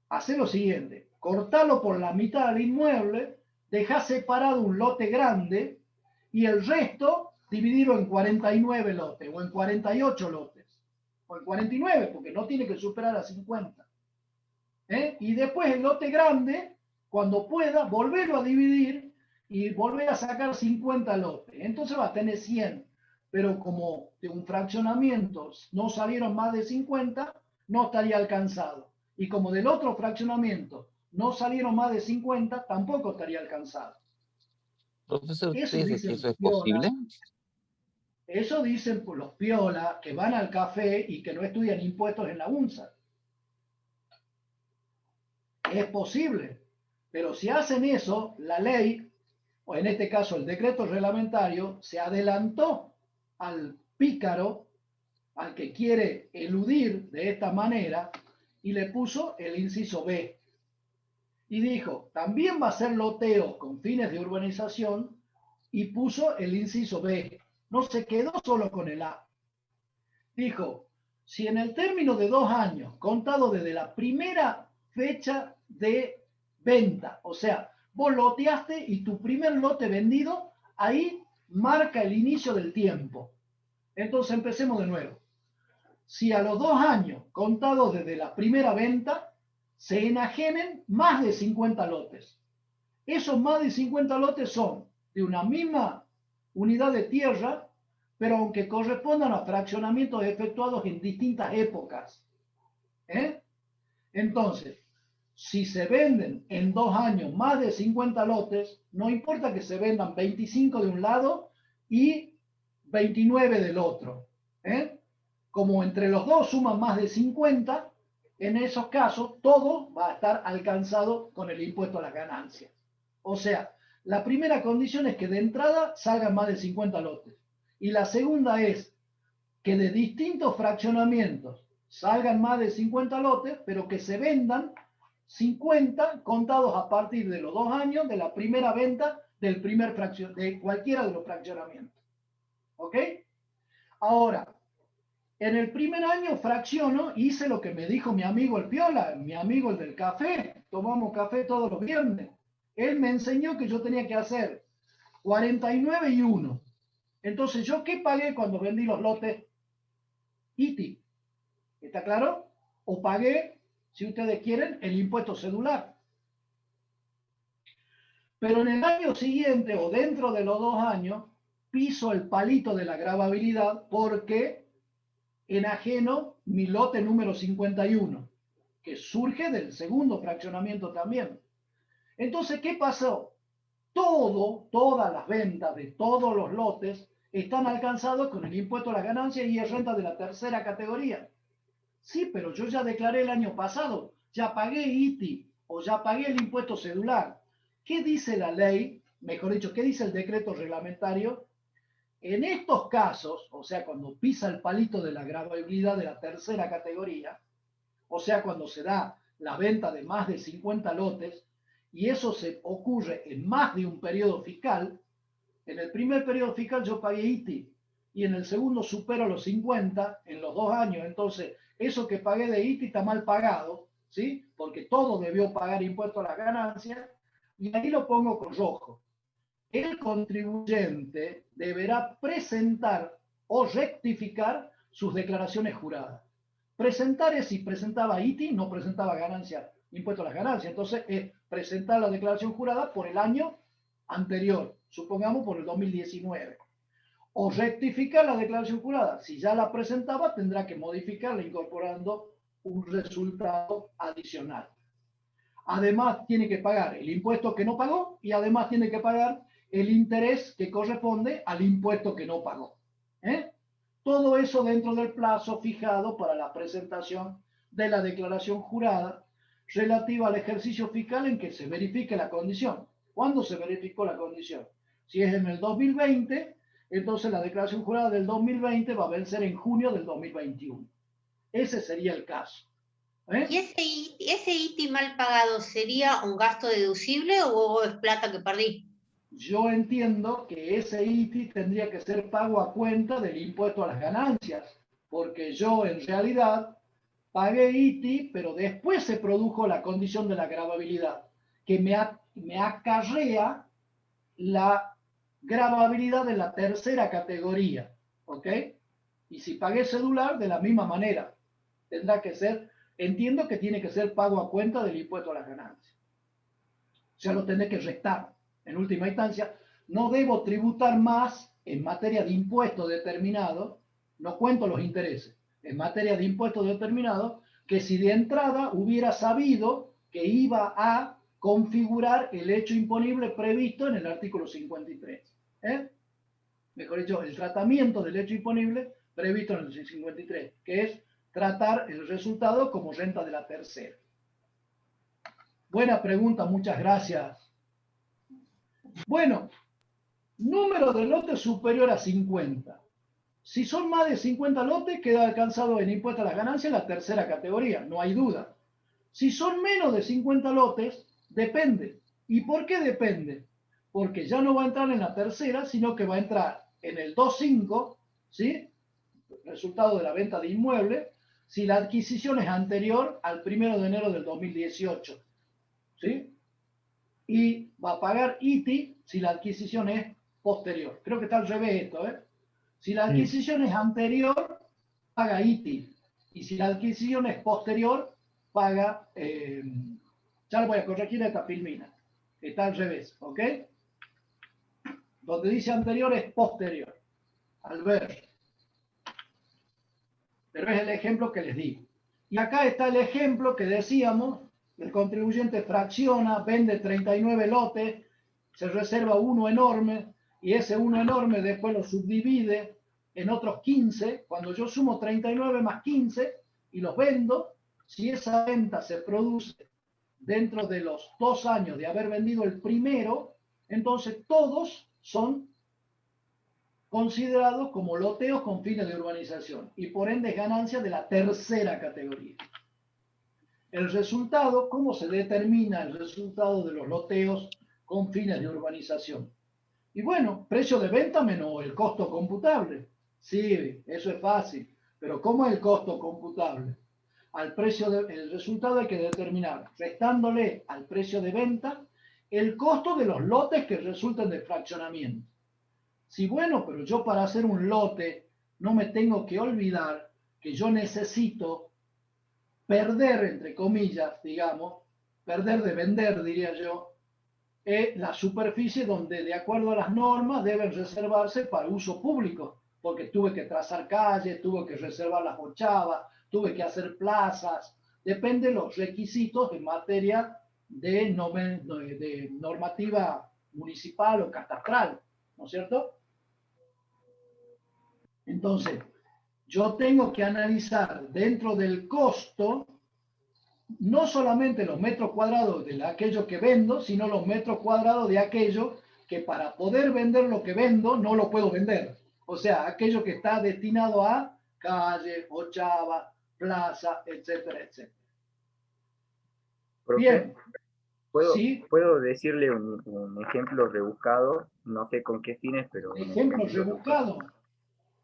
Speaker 1: Hacé lo siguiente, cortalo por la mitad del inmueble, dejá separado un lote grande y el resto dividirlo en 49 lotes o en 48 lotes o en 49 porque no tiene que superar a 50. Y después el lote grande, cuando pueda, volverlo a dividir y volver a sacar 50 lotes. Entonces va a tener 100, pero como de un fraccionamiento no salieron más de 50, no estaría alcanzado. Y como del otro fraccionamiento no salieron más de 50, tampoco estaría alcanzado.
Speaker 7: Profesor,
Speaker 1: Eso
Speaker 7: ¿usted dice
Speaker 1: dicen
Speaker 7: que eso es
Speaker 1: piola.
Speaker 7: posible?
Speaker 1: Eso dicen los piola que van al café y que no estudian impuestos en la UNSA. Es posible, pero si hacen eso, la ley, o en este caso el decreto reglamentario, se adelantó al pícaro, al que quiere eludir de esta manera, y le puso el inciso B. Y dijo, también va a ser loteo con fines de urbanización, y puso el inciso B. No se quedó solo con el A. Dijo, si en el término de 2 años, contado desde la primera fecha de venta, o sea, vos loteaste y tu primer lote vendido, ahí marca el inicio del tiempo. Entonces empecemos de nuevo. Si a los 2 años, contados desde la primera venta, se enajenen más de 50 lotes. Esos más de 50 lotes son de una misma unidad de tierra, pero aunque correspondan a fraccionamientos efectuados en distintas épocas. Entonces, si se venden en 2 años más de 50 lotes, no importa que se vendan 25 de un lado y 29 del otro. Como entre los dos suman más de 50, en esos casos todo va a estar alcanzado con el impuesto a las ganancias. O sea, la primera condición es que de entrada salgan más de 50 lotes. Y la segunda es que de distintos fraccionamientos salgan más de 50 lotes, pero que se vendan 50 contados a partir de los 2 años de la primera venta del primer de cualquiera de los fraccionamientos. ¿Ok? Ahora, en el primer año fracciono, hice lo que me dijo mi amigo el Piola, mi amigo el del café. Tomamos café todos los viernes. Él me enseñó que yo tenía que hacer 49 y 1. Entonces, ¿yo qué pagué cuando vendí los lotes? ITI. ¿Está claro? O pagué, si ustedes quieren, el impuesto cedular. Pero en el año siguiente o dentro de los 2 años, piso el palito de la gravabilidad porque enajeno mi lote número 51, que surge del segundo fraccionamiento también. Entonces, ¿qué pasó? Todas las ventas de todos los lotes están alcanzados con el impuesto a las ganancias y es renta de la tercera categoría. Sí, pero yo ya declaré el año pasado, ya pagué ITI o ya pagué el impuesto cedular. ¿Qué dice la ley? Mejor dicho, ¿qué dice el decreto reglamentario? En estos casos, o sea, cuando pisa el palito de la gravabilidad de la tercera categoría, o sea, cuando se da la venta de más de 50 lotes, y eso se ocurre en más de un periodo fiscal, en el primer periodo fiscal yo pagué ITI, y en el segundo supero los 50 en los 2 años, entonces eso que pagué de ITI está mal pagado, ¿sí? Porque todo debió pagar impuesto a las ganancias, y ahí lo pongo con rojo. El contribuyente deberá presentar o rectificar sus declaraciones juradas. Presentar es si presentaba ITI, no presentaba ganancia, impuesto a las ganancias. Entonces es presentar la declaración jurada por el año anterior, supongamos por el 2019. O rectificar la declaración jurada. Si ya la presentaba, tendrá que modificarla incorporando un resultado adicional. Además, tiene que pagar el impuesto que no pagó y además tiene que pagar el interés que corresponde al impuesto que no pagó. Todo eso dentro del plazo fijado para la presentación de la declaración jurada relativa al ejercicio fiscal en que se verifique la condición. ¿Cuándo se verificó la condición? Si es en el 2020, entonces la declaración jurada del 2020 va a vencer en junio del 2021. Ese sería el caso.
Speaker 6: ¿Y ese ITI mal pagado sería un gasto deducible o es plata que perdí?
Speaker 1: Yo entiendo que ese ITI tendría que ser pago a cuenta del impuesto a las ganancias, porque yo en realidad pagué ITI, pero después se produjo la condición de la gravabilidad, que me acarrea la gravabilidad de la tercera categoría, ¿ok? Y si pagué cedular, de la misma manera, tendrá que ser, entiendo que tiene que ser pago a cuenta del impuesto a las ganancias. O sea, lo tendré que restar. En última instancia, no debo tributar más en materia de impuesto determinado, no cuento los intereses, en materia de impuesto determinado, que si de entrada hubiera sabido que iba a configurar el hecho imponible previsto en el artículo 53. Mejor dicho, el tratamiento del hecho imponible previsto en el 53, que es tratar el resultado como renta de la tercera. Buena pregunta, muchas gracias. Bueno, número de lotes superior a 50. Si son más de 50 lotes, queda alcanzado en impuesto a las ganancias la tercera categoría, no hay duda. Si son menos de 50 lotes, depende. ¿Y por qué depende? Porque ya no va a entrar en la tercera, sino que va a entrar en el 2.5, ¿sí? Resultado de la venta de inmueble, si la adquisición es anterior al 1 de enero del 2018, ¿sí? Y va a pagar ITI si la adquisición es posterior. Creo que está al revés esto, ¿eh? Si la adquisición es anterior, paga ITI. Y si la adquisición es posterior, paga... ya le voy a corregir esta filmina. Está al revés, ¿ok? Donde dice anterior es posterior. Al ver. Pero es el ejemplo que les di. Y acá está el ejemplo que decíamos. El contribuyente fracciona, vende 39 lotes, se reserva uno enorme y ese uno enorme después lo subdivide en otros 15. Cuando yo sumo 39 más 15 y los vendo, si esa venta se produce dentro de los 2 años de haber vendido el primero, entonces todos son considerados como loteos con fines de urbanización y por ende ganancias de la tercera categoría. El resultado, ¿cómo se determina el resultado de los loteos con fines de urbanización? Y bueno, precio de venta menos el costo computable. Sí, eso es fácil, pero ¿cómo es el costo computable? El resultado hay que determinar, restándole al precio de venta, el costo de los lotes que resulten de fraccionamiento. Sí, bueno, pero yo para hacer un lote no me tengo que olvidar que yo necesito perder, entre comillas, digamos, perder de vender, diría yo, la superficie donde, de acuerdo a las normas, deben reservarse para uso público, porque tuve que trazar calles, tuve que reservar las ochavas, tuve que hacer plazas, depende de los requisitos en materia de normativa municipal o catastral, ¿no es cierto? Entonces, yo tengo que analizar dentro del costo no solamente los metros cuadrados de aquello que vendo, sino los metros cuadrados de aquello que para poder vender lo que vendo no lo puedo vender. O sea, aquello que está destinado a calle, ochava, plaza, etcétera, etcétera.
Speaker 8: Profe,
Speaker 1: Bien.
Speaker 8: ¿Puedo,
Speaker 1: ¿Sí?
Speaker 8: ¿puedo decirle un ejemplo rebuscado? No sé con qué fines, pero un
Speaker 1: Ejemplo rebuscado.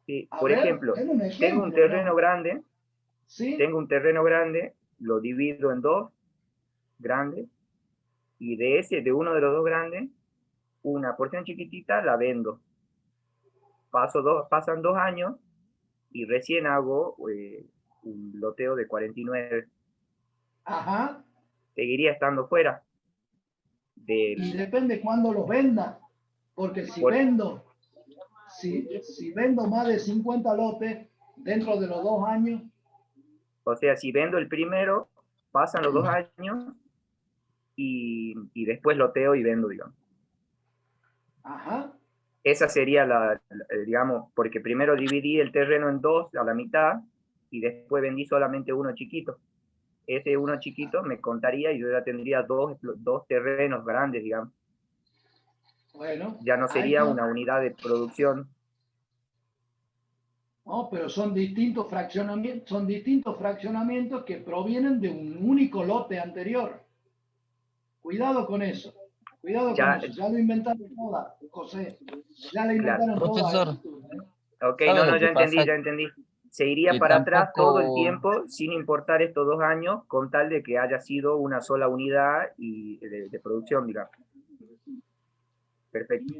Speaker 8: Sí,
Speaker 1: A
Speaker 8: por
Speaker 1: ver,
Speaker 8: ejemplo,
Speaker 1: ten un
Speaker 8: tengo
Speaker 1: ejemplo,
Speaker 8: un terreno
Speaker 1: ¿no?
Speaker 8: grande,
Speaker 1: ¿Sí?
Speaker 8: lo divido en dos grandes, y de uno de los dos grandes, una porción chiquitita la vendo. Pasan 2 años y recién hago un loteo de 49.
Speaker 1: Ajá.
Speaker 8: Seguiría estando fuera
Speaker 1: Y
Speaker 8: del...
Speaker 1: depende cuándo los venda. Porque si
Speaker 8: por-
Speaker 1: vendo más de 50 lotes dentro de los 2 años,
Speaker 8: o sea, si vendo el primero, pasan los 2 años y después loteo y vendo, digamos.
Speaker 1: ajá,
Speaker 8: Esa sería digamos, porque primero dividí el terreno en dos a la mitad y después vendí solamente uno chiquito. Ese uno chiquito me contaría y yo ya tendría dos terrenos grandes, digamos.
Speaker 1: bueno,
Speaker 8: Ya no
Speaker 1: ahí
Speaker 8: sería
Speaker 1: está.
Speaker 8: una unidad de producción.
Speaker 1: No, pero son distintos fraccionamientos que provienen de un único lote anterior. Cuidado con eso. Cuidado con
Speaker 8: Ya,
Speaker 1: eso. Ya lo inventaron todas, José. Ya lo
Speaker 8: claro.
Speaker 1: inventaron todas.
Speaker 7: Profesor,
Speaker 8: Ok,
Speaker 7: ¿sabe
Speaker 8: no,
Speaker 7: lo que
Speaker 8: ya entendí,
Speaker 7: pasa?
Speaker 8: ya entendí. Se iría
Speaker 7: Que
Speaker 8: para atrás todo el
Speaker 7: tampoco,
Speaker 8: tiempo sin importar estos 2 años, con tal de que haya sido una sola unidad y de producción, digamos. Perfecto.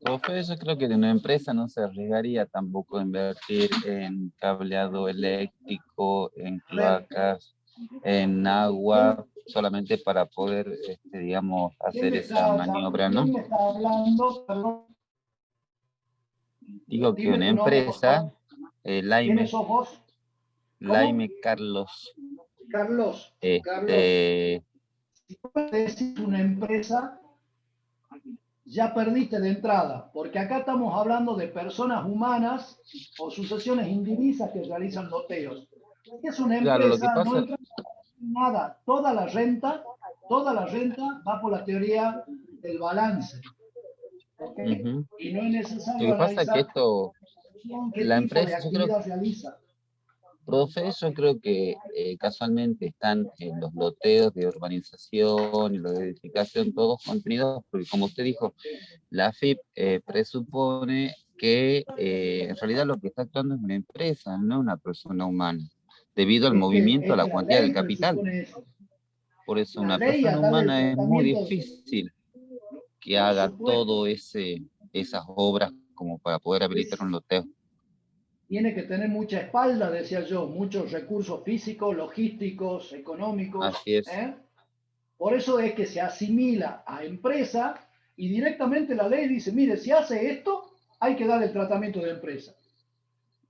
Speaker 7: profe, yo creo que de una empresa no se arriesgaría tampoco a invertir en cableado eléctrico, en
Speaker 1: A ver,
Speaker 7: cloacas, en agua, solamente para poder, digamos,
Speaker 1: ¿quién
Speaker 7: hacer
Speaker 1: me
Speaker 7: esa
Speaker 1: está,
Speaker 7: maniobra, ¿no?
Speaker 1: quién me está hablando? Perdón,
Speaker 7: Digo que
Speaker 1: dime
Speaker 7: una
Speaker 1: tu nombre, por
Speaker 7: empresa,
Speaker 1: favor. ¿Quiénes
Speaker 7: Laime,
Speaker 1: sos vos? ¿Cómo?
Speaker 7: Laime Carlos,
Speaker 1: Carlos. Carlos,
Speaker 7: este,
Speaker 1: si tú me decís una empresa, ya perdiste de entrada, porque acá estamos hablando de personas humanas o sucesiones indivisas que realizan loteos. Si es una
Speaker 7: claro, lo que
Speaker 1: empresa, no
Speaker 7: pasa,
Speaker 1: entra nada. Toda la renta va por la teoría del balance. ¿Ok?
Speaker 7: ujú.
Speaker 1: Y no es
Speaker 7: Lo
Speaker 1: necesario
Speaker 7: que pasa es que
Speaker 1: analizar
Speaker 7: esto,
Speaker 1: qué
Speaker 7: la
Speaker 1: tipo de
Speaker 7: empresa, yo creo.
Speaker 1: actividad realiza.
Speaker 7: Profe, yo creo que casualmente están en los loteos de urbanización y los de edificación todos contenidos, porque como usted dijo, la AFIP presupone que en realidad lo que está actuando es una empresa, no una persona humana, debido al movimiento, a
Speaker 1: Es
Speaker 7: la
Speaker 1: que la
Speaker 7: cuantía del
Speaker 1: ley
Speaker 7: capital.
Speaker 1: presupone eso.
Speaker 7: Por eso
Speaker 1: La
Speaker 7: una
Speaker 1: ley
Speaker 7: persona
Speaker 1: a darle el
Speaker 7: humana es muy
Speaker 1: tratamiento,
Speaker 7: difícil que
Speaker 1: por
Speaker 7: haga
Speaker 1: supuesto,
Speaker 7: todo esas obras como para poder habilitar un loteo.
Speaker 1: tiene que tener mucha espalda, decía yo, muchos recursos físicos, logísticos, económicos.
Speaker 7: Así es.
Speaker 1: Por eso es que se asimila a empresa y directamente la ley dice, mire, si hace esto, hay que darle el tratamiento de empresa.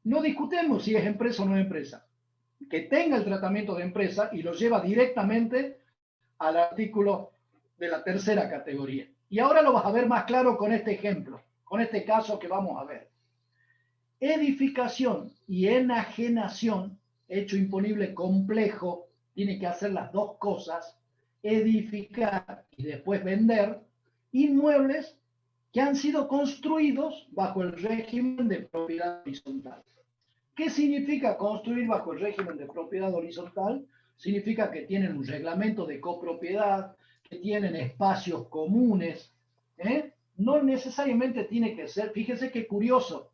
Speaker 1: No discutemos si es empresa o no es empresa. Que tenga el tratamiento de empresa y lo lleva directamente al artículo de la tercera categoría. Y ahora lo vas a ver más claro con este ejemplo, con este caso que vamos a ver. Edificación y enajenación, hecho imponible complejo, tiene que hacer las dos cosas, edificar y después vender inmuebles que han sido construidos bajo el régimen de propiedad horizontal. ¿Qué significa construir bajo el régimen de propiedad horizontal? Significa que tienen un reglamento de copropiedad, que tienen espacios comunes. No necesariamente tiene que ser, fíjese qué curioso,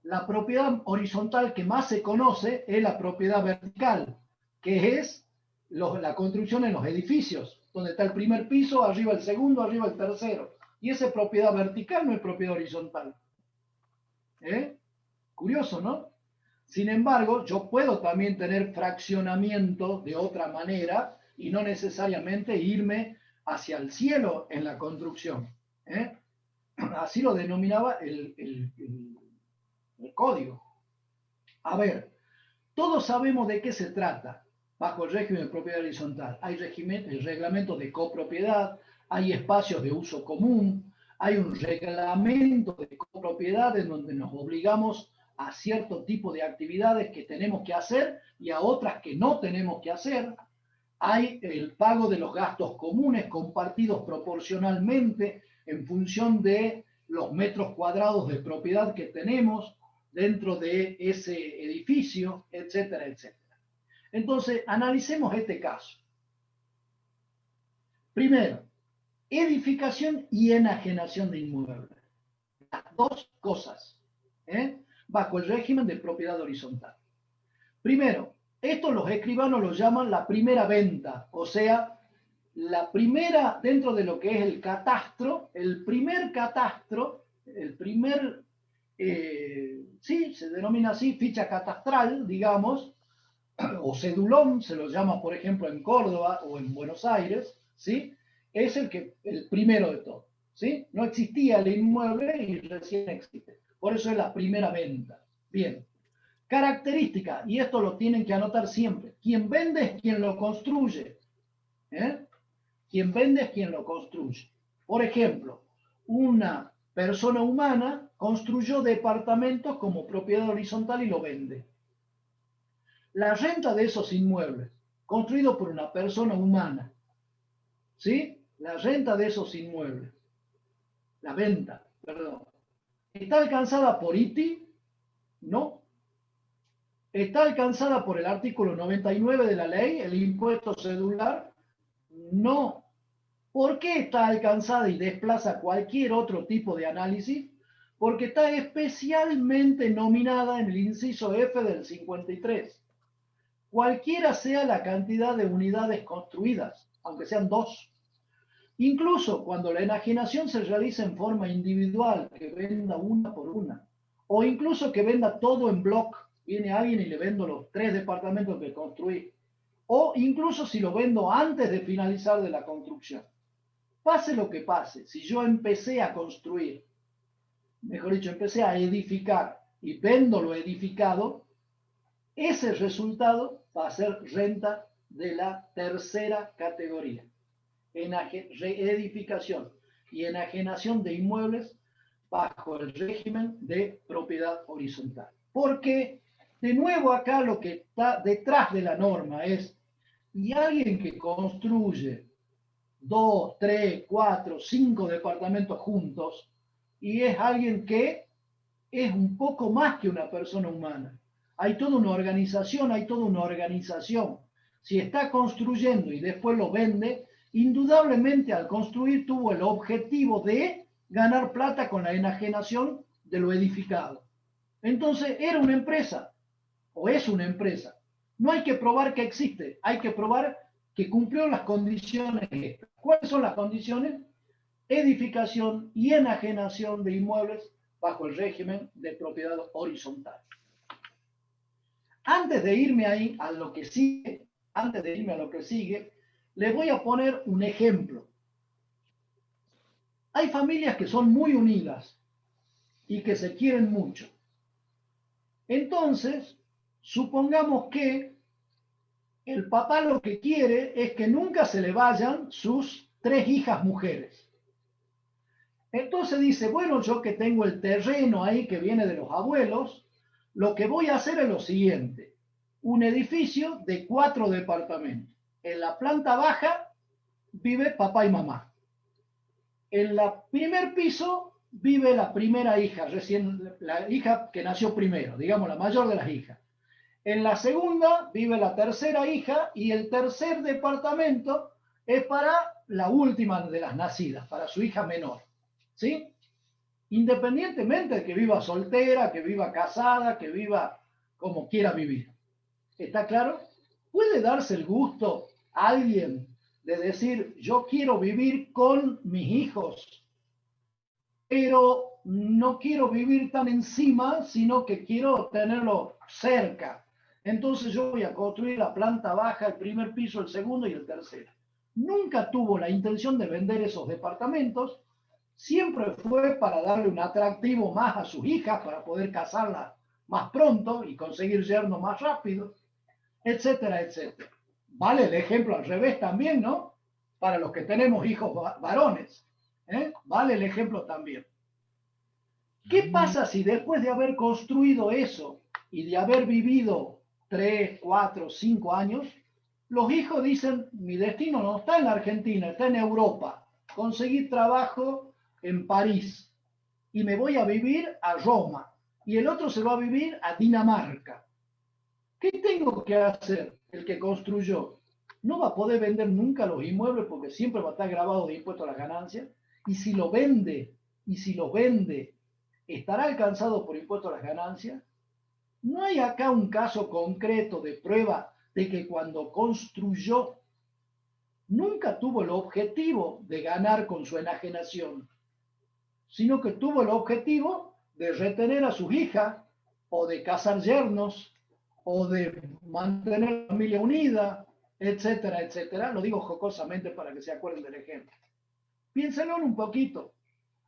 Speaker 1: la propiedad horizontal que más se conoce es la propiedad vertical, que es la construcción en los edificios, donde está el primer piso, arriba el segundo, arriba el tercero. Y esa es propiedad vertical, no es propiedad horizontal. Curioso, ¿no? Sin embargo, yo puedo también tener fraccionamiento de otra manera y no necesariamente irme hacia el cielo en la construcción. Así lo denominaba el código. A ver, todos sabemos de qué se trata bajo el régimen de propiedad horizontal. Hay reglamentos de copropiedad, hay espacios de uso común, hay un reglamento de copropiedad en donde nos obligamos a cierto tipo de actividades que tenemos que hacer y a otras que no tenemos que hacer. Hay el pago de los gastos comunes compartidos proporcionalmente en función de los metros cuadrados de propiedad que tenemos dentro de ese edificio, etcétera, etcétera. Entonces, analicemos este caso. Primero, edificación y enajenación de inmuebles. Las dos cosas, bajo el régimen de propiedad horizontal. Primero, esto los escribanos lo llaman la primera venta, o sea, la primera, dentro de lo que es el catastro, sí, se denomina así, ficha catastral, digamos, o cedulón, se lo llama, por ejemplo, en Córdoba o en Buenos Aires, ¿sí? Es el primero de todo, ¿sí? No existía el inmueble y recién existe. Por eso es la primera venta. Bien. Característica, y esto lo tienen que anotar siempre. Quien vende es quien lo construye. Quien vende es quien lo construye. Por ejemplo, una persona humana construyó departamentos como propiedad horizontal y lo vende. La renta de esos inmuebles, construidos por una persona humana, ¿sí? La renta de esos inmuebles, la venta, perdón, ¿está alcanzada por ITI? No. ¿Está alcanzada por el artículo 99 de la ley, el impuesto cedular? No. ¿Por qué está alcanzada y desplaza cualquier otro tipo de análisis? Porque está especialmente nominada en el inciso F del 53. Cualquiera sea la cantidad de unidades construidas, aunque sean 2. Incluso cuando la enajenación se realiza en forma individual, que venda una por una, o incluso que venda todo en bloque, viene alguien y le vendo los 3 departamentos que construí, o incluso si lo vendo antes de finalizar de la construcción. Pase lo que pase, si yo empecé a construir, mejor dicho, empecé a edificar y vendo lo edificado, ese resultado va a ser renta de la tercera categoría. Edificación y enajenación de inmuebles bajo el régimen de propiedad horizontal. Porque, de nuevo, acá lo que está detrás de la norma es, y alguien que construye 2, 3, 4, 5 departamentos juntos, y es alguien que es un poco más que una persona humana. Hay toda una organización, Si está construyendo y después lo vende, indudablemente al construir tuvo el objetivo de ganar plata con la enajenación de lo edificado. Entonces era una empresa, o es una empresa. No hay que probar que existe, hay que probar que cumplió las condiciones. ¿Cuáles son las condiciones? Edificación y enajenación de inmuebles bajo el régimen de propiedad horizontal. Antes de irme ahí a lo que sigue, les voy a poner un ejemplo. Hay familias que son muy unidas y que se quieren mucho. Entonces, supongamos que el papá lo que quiere es que nunca se le vayan sus 3 hijas mujeres. Entonces dice, bueno, yo que tengo el terreno ahí que viene de los abuelos, lo que voy a hacer es lo siguiente. Un edificio de 4 departamentos. En la planta baja vive papá y mamá. En el primer piso vive la primera hija, la hija que nació primero, digamos la mayor de las hijas. En la segunda vive la tercera hija y el tercer departamento es para la última de las nacidas, para su hija menor. ¿Sí? Independientemente de que viva soltera, que viva casada, que viva como quiera vivir. ¿Está claro? ¿Puede darse el gusto a alguien de decir, yo quiero vivir con mis hijos, pero no quiero vivir tan encima, sino que quiero tenerlo cerca? Entonces yo voy a construir la planta baja, el primer piso, el segundo y el tercero. Nunca tuvo la intención de vender esos departamentos, siempre fue para darle un atractivo más a sus hijas, para poder casarlas más pronto y conseguir yernos más rápido, etcétera, etcétera. Vale el ejemplo al revés también, ¿no? Para los que tenemos hijos varones, ¿eh? Vale el ejemplo también. ¿Qué pasa si después de haber construido eso y de haber vivido 3, 4, 5 años, los hijos dicen, mi destino no está en la Argentina, está en Europa, conseguí trabajo en París y me voy a vivir a Roma y el otro se va a vivir a Dinamarca? ¿Qué tengo que hacer? El que construyó no va a poder vender nunca los inmuebles porque siempre va a estar grabado de impuesto a las ganancias, y si lo vende, ¿estará alcanzado por impuesto a las ganancias? ¿No hay acá un caso concreto de prueba de que cuando construyó nunca tuvo el objetivo de ganar con su enajenación, sino que tuvo el objetivo de retener a sus hijas, o de casar yernos, o de mantener la familia unida, etcétera, etcétera? Lo digo jocosamente para que se acuerden del ejemplo. Piénsenlo un poquito.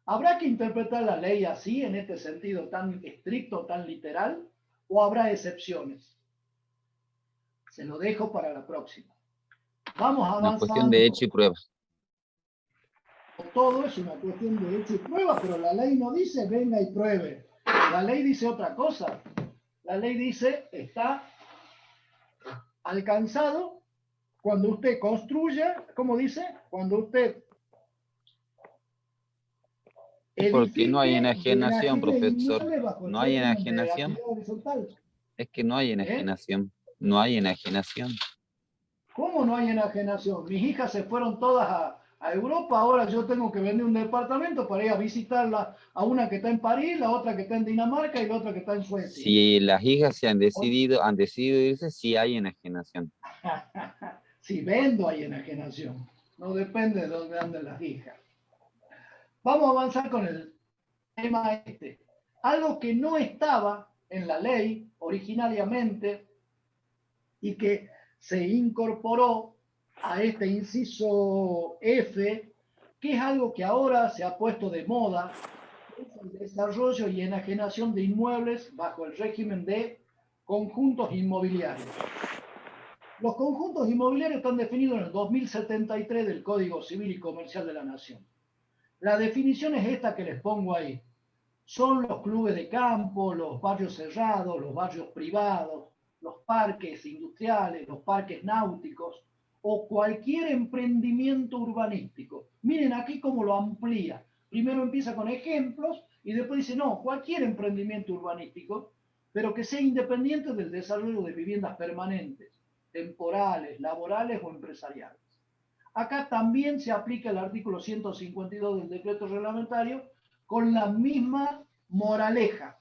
Speaker 1: ¿Habrá que interpretar la ley así, en este sentido tan estricto, tan literal, o habrá excepciones? Se lo dejo para la próxima. Vamos avanzando.
Speaker 7: Una cuestión de hecho y prueba.
Speaker 1: Todo es una cuestión de hecho y prueba, pero la ley no dice venga y pruebe. La ley dice otra cosa. La ley dice está alcanzado cuando usted construya, ¿cómo dice? Cuando usted
Speaker 7: Porque no hay enajenación, profesor. No hay enajenación. Es que no hay enajenación. No hay enajenación.
Speaker 1: ¿Cómo no hay enajenación? Mis hijas se fueron todas a Europa, ahora yo tengo que vender un departamento para ir a visitarla, a una que está en París, la otra que está en Dinamarca y la otra que está en Suecia.
Speaker 7: Si las hijas se han decidido irse, sí hay enajenación.
Speaker 1: Si vendo hay enajenación. No depende de dónde anden las hijas. Vamos a avanzar con el tema este. Algo que no estaba en la ley originariamente y que se incorporó a este inciso F, que es algo que ahora se ha puesto de moda, es el desarrollo y enajenación de inmuebles bajo el régimen de conjuntos inmobiliarios. Los conjuntos inmobiliarios están definidos en el 2073 del Código Civil y Comercial de la Nación. La definición es esta que les pongo ahí. Son los clubes de campo, los barrios cerrados, los barrios privados, los parques industriales, los parques náuticos o cualquier emprendimiento urbanístico. Miren aquí cómo lo amplía. Primero empieza con ejemplos y después dice, no, cualquier emprendimiento urbanístico, pero que sea independiente del desarrollo de viviendas permanentes, temporales, laborales o empresariales. Acá también se aplica el artículo 152 del decreto reglamentario con la misma moraleja.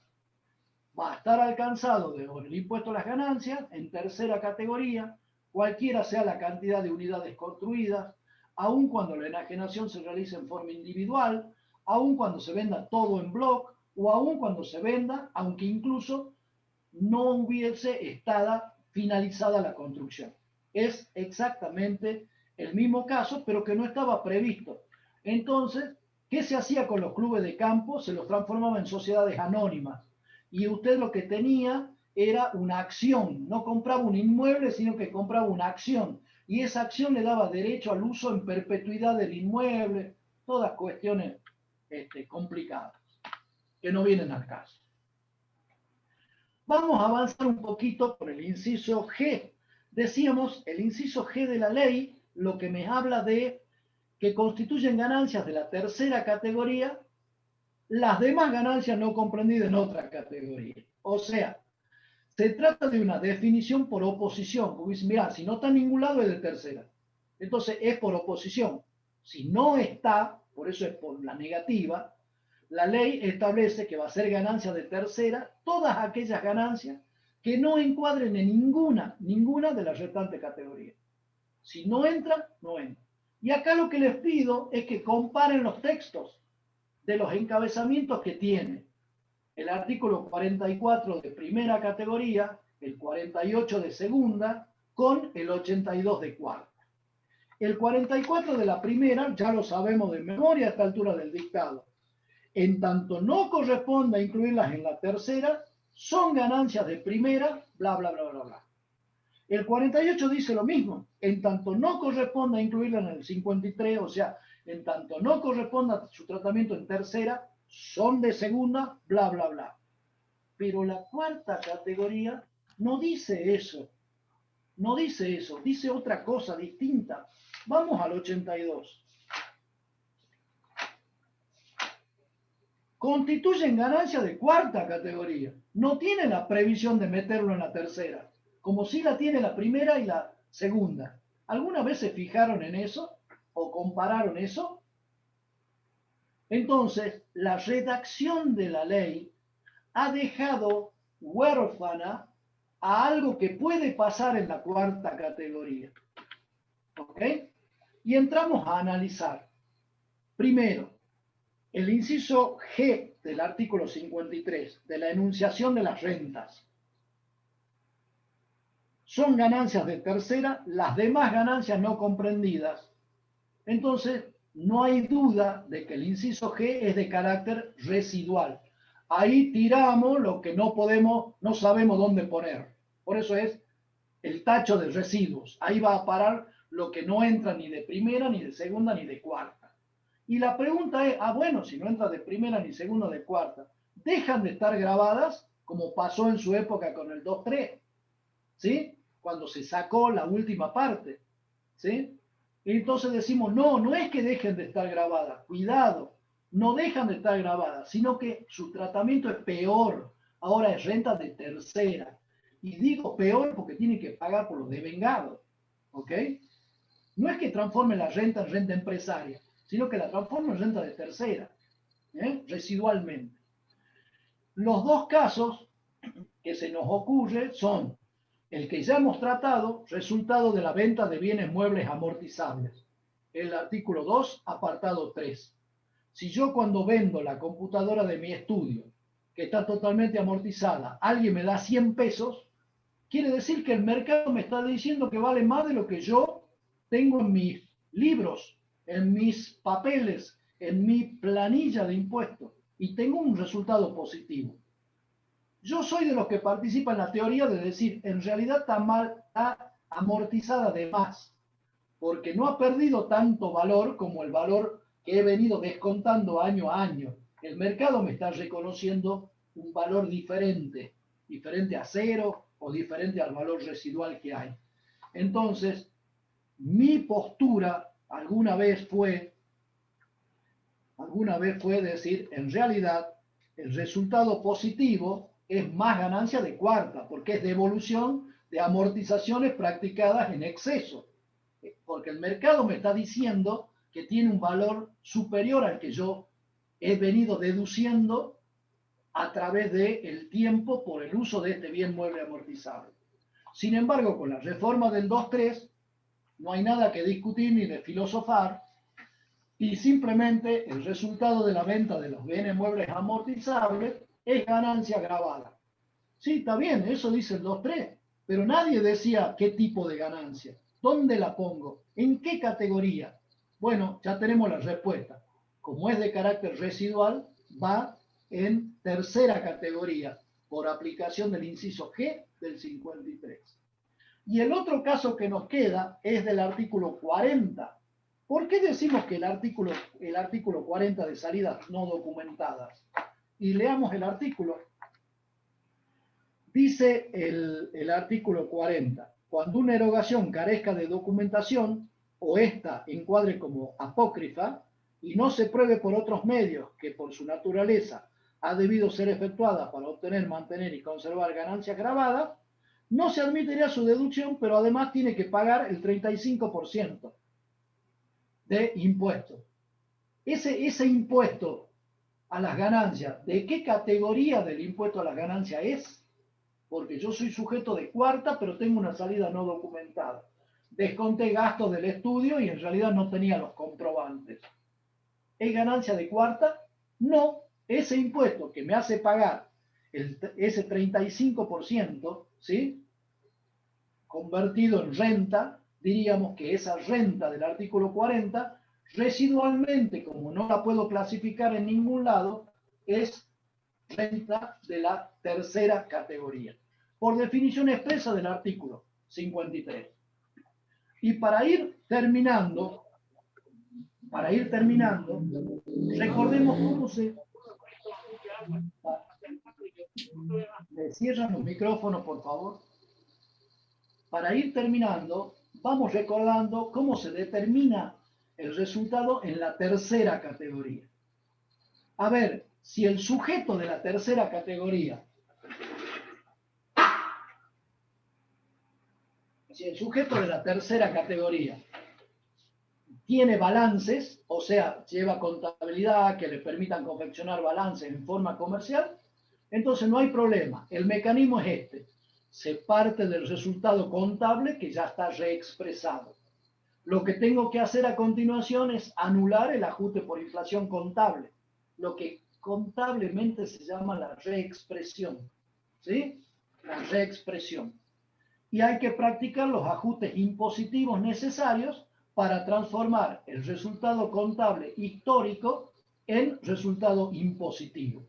Speaker 1: Va a estar alcanzado el impuesto a las ganancias en tercera categoría, cualquiera sea la cantidad de unidades construidas, aun cuando la enajenación se realice en forma individual, aun cuando se venda todo en bloque, o aun cuando se venda, aunque incluso no hubiese estado finalizada la construcción. Es exactamente el mismo caso, pero que no estaba previsto. Entonces, ¿qué se hacía con los clubes de campo? Se los transformaba en sociedades anónimas. Y usted lo que tenía era una acción. No compraba un inmueble, sino que compraba una acción. Y esa acción le daba derecho al uso en perpetuidad del inmueble. Todas cuestiones complicadas, que no vienen al caso. Vamos a avanzar un poquito por el inciso G. Decíamos, el inciso G de la ley lo que me habla de que constituyen ganancias de la tercera categoría las demás ganancias no comprendidas en otra categoría. O sea, se trata de una definición por oposición. Porque dice, mira, si no está en ningún lado es de tercera. Entonces es por oposición. Si no está, por eso es por la negativa, la ley establece que va a ser ganancia de tercera todas aquellas ganancias que no encuadren en ninguna de las restantes categorías. Si no entra, no entra. Y acá lo que les pido es que comparen los textos de los encabezamientos que tiene el artículo 44 de primera categoría, el 48 de segunda, con el 82 de cuarta. El 44 de la primera, ya lo sabemos de memoria a esta altura del dictado. En tanto no corresponda incluirlas en la tercera, son ganancias de primera, bla, bla, bla, bla, bla. El 48 dice lo mismo. En tanto no corresponda incluirlas en el 53, o sea, en tanto no corresponda su tratamiento en tercera, son de segunda, bla, bla, bla. Pero la cuarta categoría no dice eso. No dice eso, dice otra cosa distinta. Vamos al 82. Constituyen ganancias de cuarta categoría. No tiene la previsión de meterlo en la tercera, como si la tiene la primera y la segunda. ¿Alguna vez se fijaron en eso o compararon eso? Entonces, la redacción de la ley ha dejado huérfana a algo que puede pasar en la cuarta categoría. ¿Ok? Y entramos a analizar. Primero, el inciso G del artículo 53, de la enunciación de las rentas. Son ganancias de tercera, las demás ganancias no comprendidas. Entonces, no hay duda de que el inciso G es de carácter residual. Ahí tiramos lo que no podemos, no sabemos dónde poner. Por eso es el tacho de residuos. Ahí va a parar lo que no entra ni de primera, ni de segunda, ni de cuarta. Y la pregunta es, bueno, si no entra de primera, ni segunda, de cuarta, ¿dejan de estar grabadas como pasó en su época con el 2.3? ¿Sí? Cuando se sacó la última parte. ¿Sí? Y entonces decimos, no, no es que dejen de estar grabadas, cuidado, no dejan de estar grabadas, sino que su tratamiento es peor. Ahora es renta de tercera. Y digo peor porque tienen que pagar por los devengados. ¿Ok? No es que transforme la renta en renta empresaria, sino que la transforma en renta de tercera, residualmente. Los dos casos que se nos ocurre son el que ya hemos tratado, resultado de la venta de bienes muebles amortizables. El artículo 2, apartado 3. Si yo cuando vendo la computadora de mi estudio, que está totalmente amortizada, alguien me da 100 pesos, quiere decir que el mercado me está diciendo que vale más de lo que yo tengo en mis libros, en mis papeles, en mi planilla de impuestos, y tengo un resultado positivo. Yo soy de los que participan en la teoría de decir, en realidad está amortizada de más, porque no ha perdido tanto valor como el valor que he venido descontando año a año. El mercado me está reconociendo un valor diferente, diferente a cero o diferente al valor residual que hay. Entonces, mi postura alguna vez fue decir, en realidad, el resultado positivo es más ganancia de cuarta, porque es devolución de amortizaciones practicadas en exceso. Porque el mercado me está diciendo que tiene un valor superior al que yo he venido deduciendo a través del tiempo por el uso de este bien mueble amortizable. Sin embargo, con la reforma del 2.3, no hay nada que discutir ni de filosofar, y simplemente el resultado de la venta de los bienes muebles amortizables es ganancia grabada. Sí, está bien, eso dice el 2.3, pero nadie decía qué tipo de ganancia, dónde la pongo, en qué categoría. Bueno, ya tenemos la respuesta. Como es de carácter residual, va en tercera categoría, por aplicación del inciso G del 53. Y el otro caso que nos queda es del artículo 40. ¿Por qué decimos que el artículo 40 de salidas no documentadas? Y leamos el artículo. Dice el artículo 40, cuando una erogación carezca de documentación o ésta encuadre como apócrifa y no se pruebe por otros medios que por su naturaleza ha debido ser efectuada para obtener, mantener y conservar ganancias grabadas, no se admitiría su deducción, pero además tiene que pagar el 35% de impuesto. Ese impuesto a las ganancias, ¿de qué categoría del impuesto a las ganancias es? Porque yo soy sujeto de cuarta, pero tengo una salida no documentada. Desconté gastos del estudio y en realidad no tenía los comprobantes. ¿Es ganancia de cuarta? No. Ese impuesto que me hace pagar ese 35%, ¿sí?, convertido en renta, diríamos que esa renta del artículo 40, residualmente, como no la puedo clasificar en ningún lado, es renta de la tercera categoría, por definición expresa del artículo 53. Y para ir terminando, recordemos cómo se... ¿Me cierran los micrófonos, por favor? Para ir terminando, vamos recordando cómo se determina el resultado en la tercera categoría. A ver, si el sujeto de la tercera categoría, tiene balances, o sea, lleva contabilidad que le permitan confeccionar balances en forma comercial, entonces no hay problema. El mecanismo es este. Se parte del resultado contable que ya está reexpresado. Lo que tengo que hacer a continuación es anular el ajuste por inflación contable, lo que contablemente se llama la reexpresión. ¿Sí? La reexpresión. Y hay que practicar los ajustes impositivos necesarios para transformar el resultado contable histórico en resultado impositivo.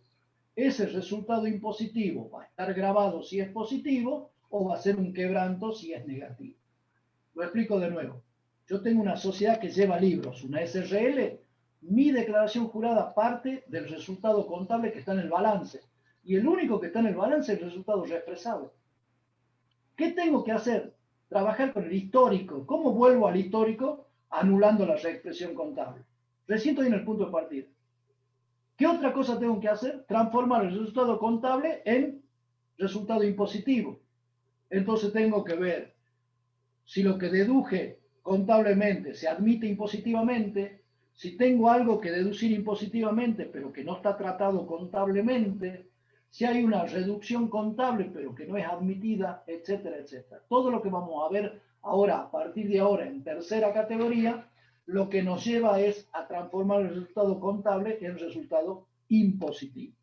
Speaker 1: Ese resultado impositivo va a estar grabado si es positivo o va a ser un quebranto si es negativo. Lo explico de nuevo. Yo tengo una sociedad que lleva libros, una SRL. Mi declaración jurada parte del resultado contable que está en el balance. Y el único que está en el balance es el resultado reexpresado. ¿Qué tengo que hacer? Trabajar con el histórico. ¿Cómo vuelvo al histórico? Anulando la reexpresión contable. Recién estoy en el punto de partida. ¿Qué otra cosa tengo que hacer? Transformar el resultado contable en resultado impositivo. Entonces tengo que ver si lo que deduje contablemente se admite impositivamente, si tengo algo que deducir impositivamente pero que no está tratado contablemente, si hay una reducción contable pero que no es admitida, etcétera, etcétera. Todo lo que vamos a ver ahora, a partir de ahora, en tercera categoría, lo que nos lleva es a transformar el resultado contable en resultado impositivo.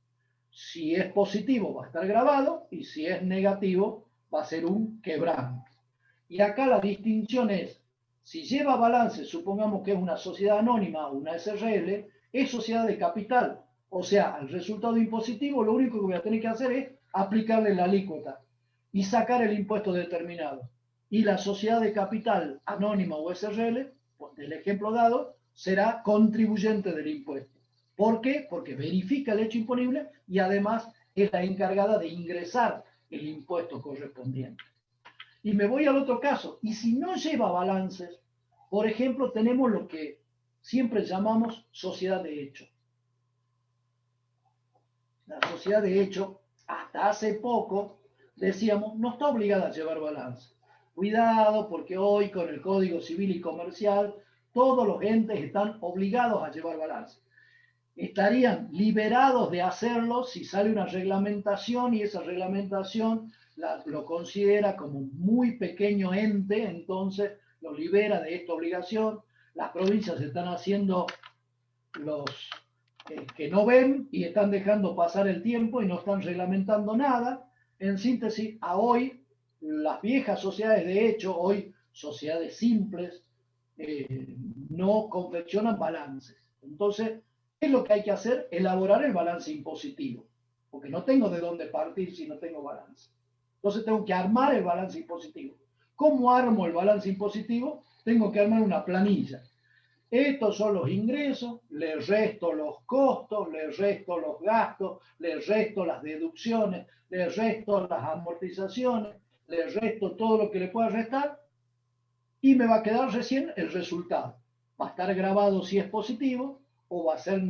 Speaker 1: Si es positivo va a estar grabado y si es negativo va a ser un quebranto. Y acá la distinción es, si lleva balance, supongamos que es una sociedad anónima o una SRL, es sociedad de capital. O sea, al resultado impositivo lo único que voy a tener que hacer es aplicarle la alícuota y sacar el impuesto determinado. Y la sociedad de capital anónima o SRL, del ejemplo dado, será contribuyente del impuesto. ¿Por qué? Porque verifica el hecho imponible y además es la encargada de ingresar el impuesto correspondiente. Y me voy al otro caso. Y si no lleva balances, por ejemplo, tenemos lo que siempre llamamos sociedad de hecho. La sociedad de hecho, hasta hace poco, decíamos, no está obligada a llevar balance. Cuidado, porque hoy con el Código Civil y Comercial, todos los entes están obligados a llevar balance. Estarían liberados de hacerlo si sale una reglamentación y esa reglamentación lo considera como un muy pequeño ente, entonces lo libera de esta obligación. Las provincias están haciendo los que no ven y están dejando pasar el tiempo y no están reglamentando nada. En síntesis, a hoy, las viejas sociedades de hecho, hoy sociedades simples, no confeccionan balances. Entonces, ¿qué es lo que hay que hacer? Elaborar el balance impositivo, porque no tengo de dónde partir si no tengo balance. Entonces tengo que armar el balance impositivo. ¿Cómo armo el balance impositivo? Tengo que armar una planilla. Estos son los ingresos, le resto los costos, le resto los gastos, le resto las deducciones, le resto las amortizaciones, le resto todo lo que le pueda restar y me va a quedar recién el resultado. Va a estar grabado si es positivo o va a ser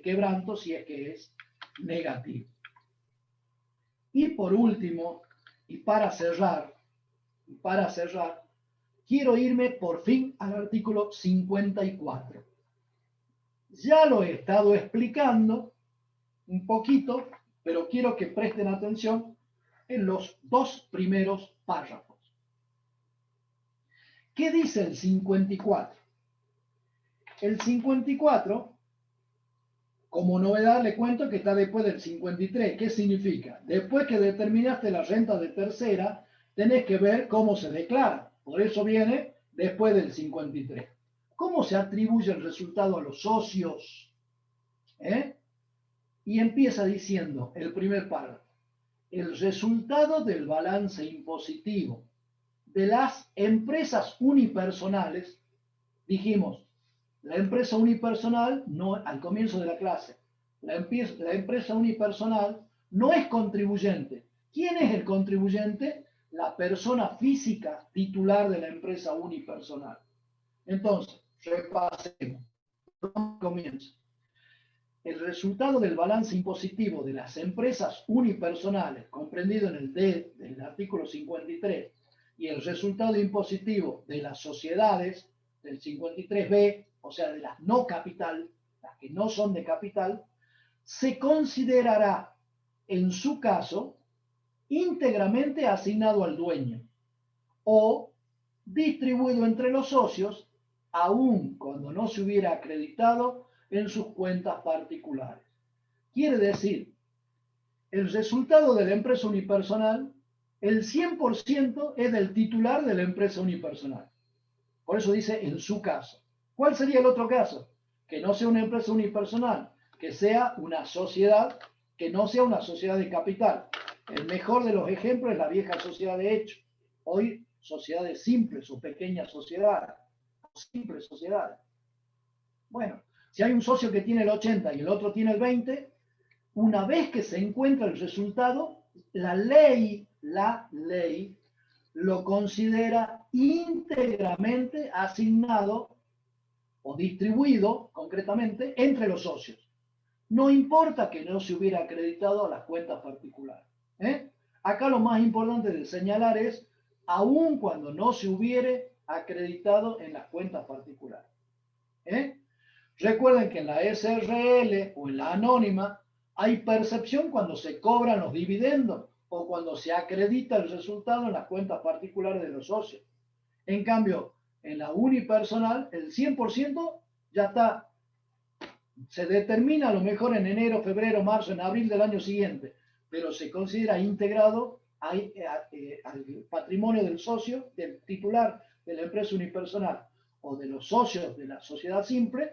Speaker 1: quebranto si es que es negativo. Y por último, y para cerrar, quiero irme por fin al artículo 54. Ya lo he estado explicando un poquito, pero quiero que presten atención en los dos primeros párrafos. ¿Qué dice el 54? El 54, como novedad le cuento que está después del 53. ¿Qué significa? Después que determinaste la renta de tercera, tenés que ver cómo se declara. Por eso viene después del 53. ¿Cómo se atribuye el resultado a los socios? Y empieza diciendo el primer párrafo: el resultado del balance impositivo de las empresas unipersonales. Dijimos, la empresa unipersonal, no, al comienzo de la clase, la empresa unipersonal no es contribuyente. ¿Quién es el contribuyente? La persona física titular de la empresa unipersonal. Entonces, repasemos. Comienzo. El resultado del balance impositivo de las empresas unipersonales, comprendido en el D del artículo 53, y el resultado impositivo de las sociedades del 53B, o sea, de las no capital, las que no son de capital, se considerará, en su caso, íntegramente asignado al dueño o distribuido entre los socios, aun cuando no se hubiera acreditado en sus cuentas particulares. Quiere decir, el resultado de la empresa unipersonal, el 100% es del titular de la empresa unipersonal. Por eso dice en su caso. ¿Cuál sería el otro caso? Que no sea una empresa unipersonal, que sea una sociedad, que no sea una sociedad de capital. El mejor de los ejemplos es la vieja sociedad de hecho. Hoy, sociedades simples o pequeñas sociedades, o simples sociedades. Bueno, si hay un socio que tiene el 80 y el otro tiene el 20, una vez que se encuentra el resultado, la ley lo considera íntegramente asignado o distribuido, concretamente, entre los socios. No importa que no se hubiera acreditado a las cuentas particulares. Acá lo más importante de señalar es, aun cuando no se hubiere acreditado en las cuentas particulares. Recuerden que en la SRL o en la anónima hay percepción cuando se cobran los dividendos o cuando se acredita el resultado en las cuentas particulares de los socios. En cambio, en la unipersonal, el 100% ya está, se determina a lo mejor en enero, febrero, marzo, en abril del año siguiente, pero se considera integrado al patrimonio del socio, del titular de la empresa unipersonal o de los socios de la sociedad simple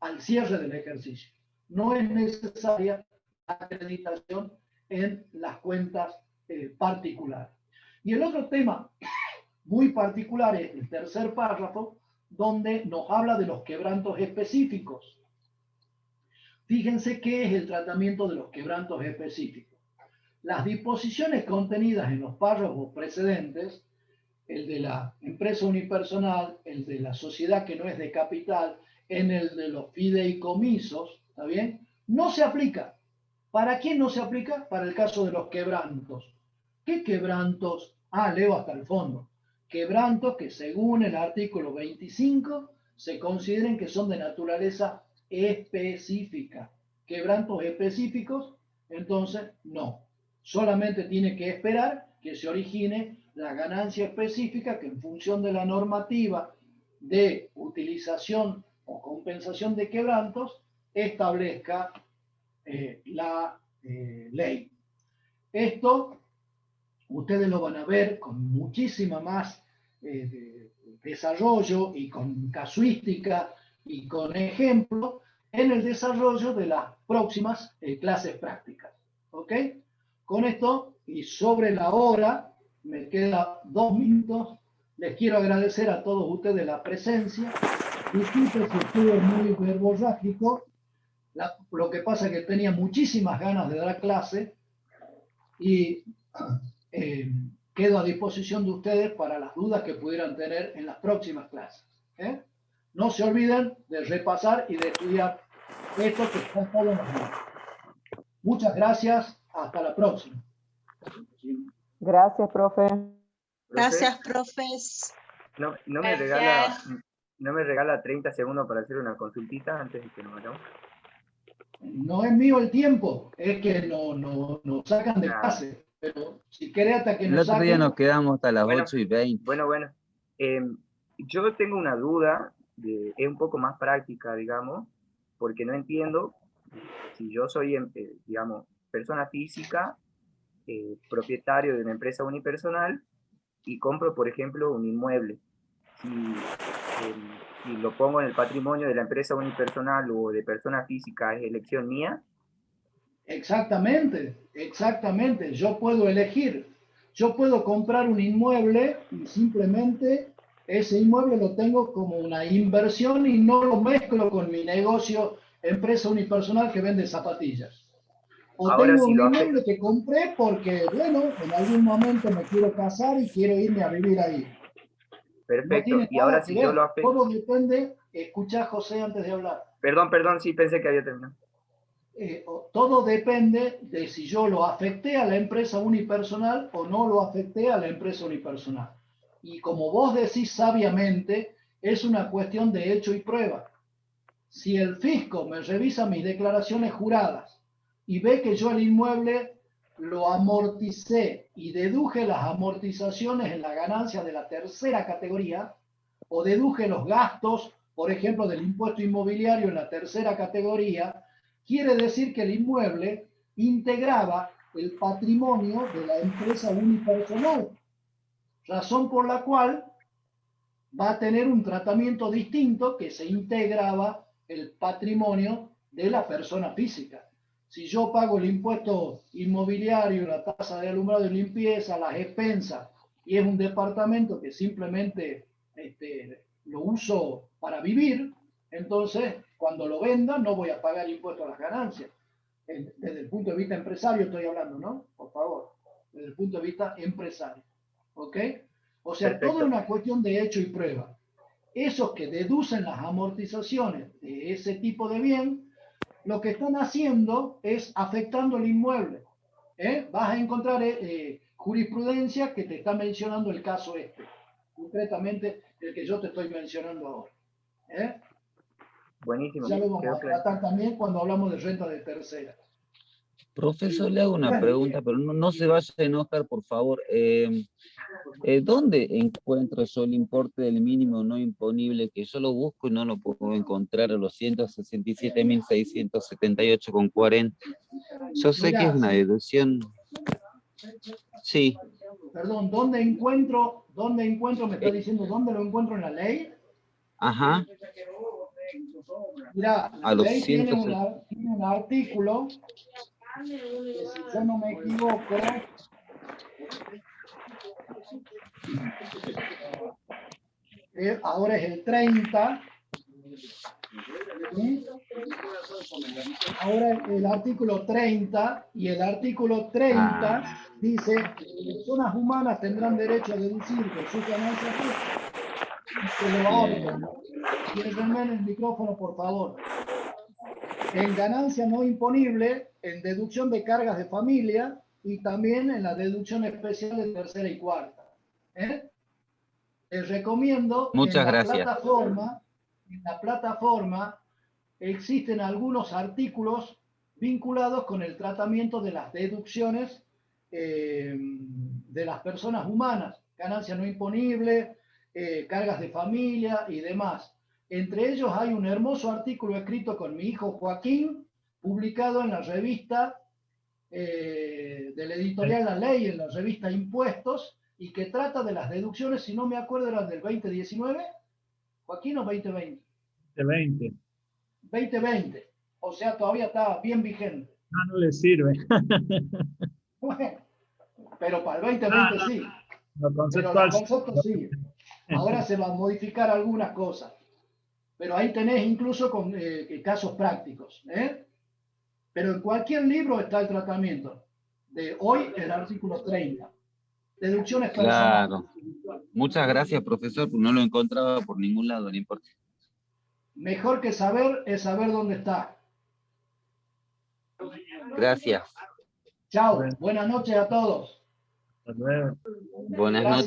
Speaker 1: al cierre del ejercicio. No es necesaria acreditación en las cuentas particulares. Y el otro tema muy particular es el tercer párrafo, donde nos habla de los quebrantos específicos. Fíjense qué es el tratamiento de los quebrantos específicos. Las disposiciones contenidas en los párrafos precedentes, el de la empresa unipersonal, el de la sociedad que no es de capital, en el de los fideicomisos, ¿está bien? No se aplica. ¿Para quién no se aplica? Para el caso de los quebrantos. ¿Qué quebrantos? Leo hasta el fondo. Quebrantos que según el artículo 25 se consideren que son de naturaleza específica. Quebrantos específicos, entonces no. Solamente tiene que esperar que se origine la ganancia específica que en función de la normativa de utilización o compensación de quebrantos establezca la ley. Esto ustedes lo van a ver con muchísima más desarrollo y con casuística y con ejemplo en el desarrollo de las próximas clases prácticas. ¿Ok? Con esto y sobre la hora, me queda 2 minutos, les quiero agradecer a todos ustedes la presencia. Disculpen si estuve muy verborrágico, lo que pasa es que tenía muchísimas ganas de dar clase y quedo a disposición de ustedes para las dudas que pudieran tener en las próximas clases. No se olviden de repasar y de estudiar esto que está todo en los libros. Muchas gracias, hasta la próxima.
Speaker 9: Gracias, profe.
Speaker 6: Gracias, profes.
Speaker 8: No
Speaker 6: Gracias.
Speaker 8: me regala 30 segundos para hacer una consultita antes de que nos vayamos.
Speaker 1: No es mío el tiempo, es que nos sacan de clase. Pero si querés hasta que
Speaker 7: El
Speaker 1: nos
Speaker 7: otro día
Speaker 1: saquen...
Speaker 7: nos quedamos hasta las
Speaker 8: Bueno,
Speaker 7: 8:20.
Speaker 8: Bueno. Yo tengo una duda, es un poco más práctica, digamos, porque no entiendo si yo soy, digamos, persona física, propietario de una empresa unipersonal y compro, por ejemplo, un inmueble. si lo pongo en el patrimonio de la empresa unipersonal o de persona física, ¿es elección mía?
Speaker 1: Exactamente, exactamente. Yo puedo elegir. Yo puedo comprar un inmueble y simplemente ese inmueble lo tengo como una inversión y no lo mezclo con mi negocio, empresa unipersonal que vende zapatillas. O
Speaker 8: Ahora
Speaker 1: tengo
Speaker 8: si
Speaker 1: un
Speaker 8: lo hace,
Speaker 1: inmueble que compré porque, bueno, en algún momento me quiero casar y quiero irme a vivir ahí. No
Speaker 8: perfecto.
Speaker 1: tiene
Speaker 8: Y
Speaker 1: nada
Speaker 8: ahora
Speaker 1: que
Speaker 8: si yo
Speaker 1: ver.
Speaker 8: lo afecto,
Speaker 1: Todo depende. Escuchá, José, antes de hablar.
Speaker 8: perdón, sí pensé que había terminado.
Speaker 1: Todo depende de si yo lo afecté a la empresa unipersonal o no lo afecté a la empresa unipersonal. Y como vos decís sabiamente, es una cuestión de hecho y prueba. Si el fisco me revisa mis declaraciones juradas y ve que yo el inmueble lo amorticé y deduje las amortizaciones en la ganancia de la tercera categoría, o deduje los gastos, por ejemplo, del impuesto inmobiliario en la tercera categoría, quiere decir que el inmueble integraba el patrimonio de la empresa unipersonal, razón por la cual va a tener un tratamiento distinto que se integraba el patrimonio de la persona física. Si yo pago el impuesto inmobiliario, la tasa de alumbrado y limpieza, las expensas, y es un departamento que simplemente lo uso para vivir, entonces cuando lo venda no voy a pagar impuesto a las ganancias. Desde el punto de vista empresario estoy hablando, ¿no? Por favor, desde el punto de vista empresario. ¿Ok? O sea,
Speaker 8: Perfecto.
Speaker 1: todo es una cuestión de hecho y prueba. Esos que deducen las amortizaciones de ese tipo de bien, lo que están haciendo es afectando el inmueble. Vas a encontrar jurisprudencia que te está mencionando el caso este, concretamente el que yo te estoy mencionando ahora.
Speaker 8: Buenísimo.
Speaker 1: Ya lo vamos
Speaker 8: Quedó
Speaker 1: a
Speaker 8: claro.
Speaker 1: tratar también cuando hablamos de renta de tercera.
Speaker 7: Profesor, le hago una pregunta, pero no se vaya a enojar, por favor. ¿Dónde encuentro yo el importe del mínimo no imponible que yo lo busco y no lo puedo encontrar a los 167.678,40? Yo sé que es una deducción. Sí.
Speaker 1: Perdón, ¿dónde encuentro? Me está diciendo, ¿dónde lo encuentro en la ley?
Speaker 7: Ajá.
Speaker 1: Mira, la
Speaker 7: A los
Speaker 1: ley tiene
Speaker 7: 100.
Speaker 1: tiene un artículo que, si yo no me equivoco, ahora es el 30. ¿Sí? Ahora el artículo 30, y el artículo 30 dice que las personas humanas tendrán derecho a deducir de sus ganancias que lo hablen. Llévenme en el micrófono, por favor. En ganancia no imponible, en deducción de cargas de familia y también en la deducción especial de tercera y cuarta. Les recomiendo,
Speaker 7: Muchas gracias.
Speaker 1: en la plataforma existen algunos artículos vinculados con el tratamiento de las deducciones de las personas humanas, ganancia no imponible, cargas de familia y demás. Entre ellos hay un hermoso artículo escrito con mi hijo Joaquín, publicado en la revista de la editorial La Ley, en la revista Impuestos, y que trata de las deducciones, si no me acuerdo, eran del 2019, Joaquín, o 2020.
Speaker 5: 20.
Speaker 1: 2020, o sea, todavía está bien vigente.
Speaker 5: No le sirve.
Speaker 1: Bueno, pero para el 2020 sí.
Speaker 5: Lo
Speaker 1: Pero
Speaker 5: conceptual.
Speaker 1: los conceptos sí. Ahora se van a modificar algunas cosas. Pero ahí tenés incluso con casos prácticos. Pero en cualquier libro está el tratamiento. De hoy, el artículo 30. Deducciones personales.
Speaker 7: Claro. Muchas gracias, profesor. No lo encontraba por ningún lado, no importa.
Speaker 1: Mejor que saber es saber dónde está.
Speaker 7: Gracias.
Speaker 1: Chao. Buenas noches a todos.
Speaker 5: Hasta luego.
Speaker 7: Buenas noches.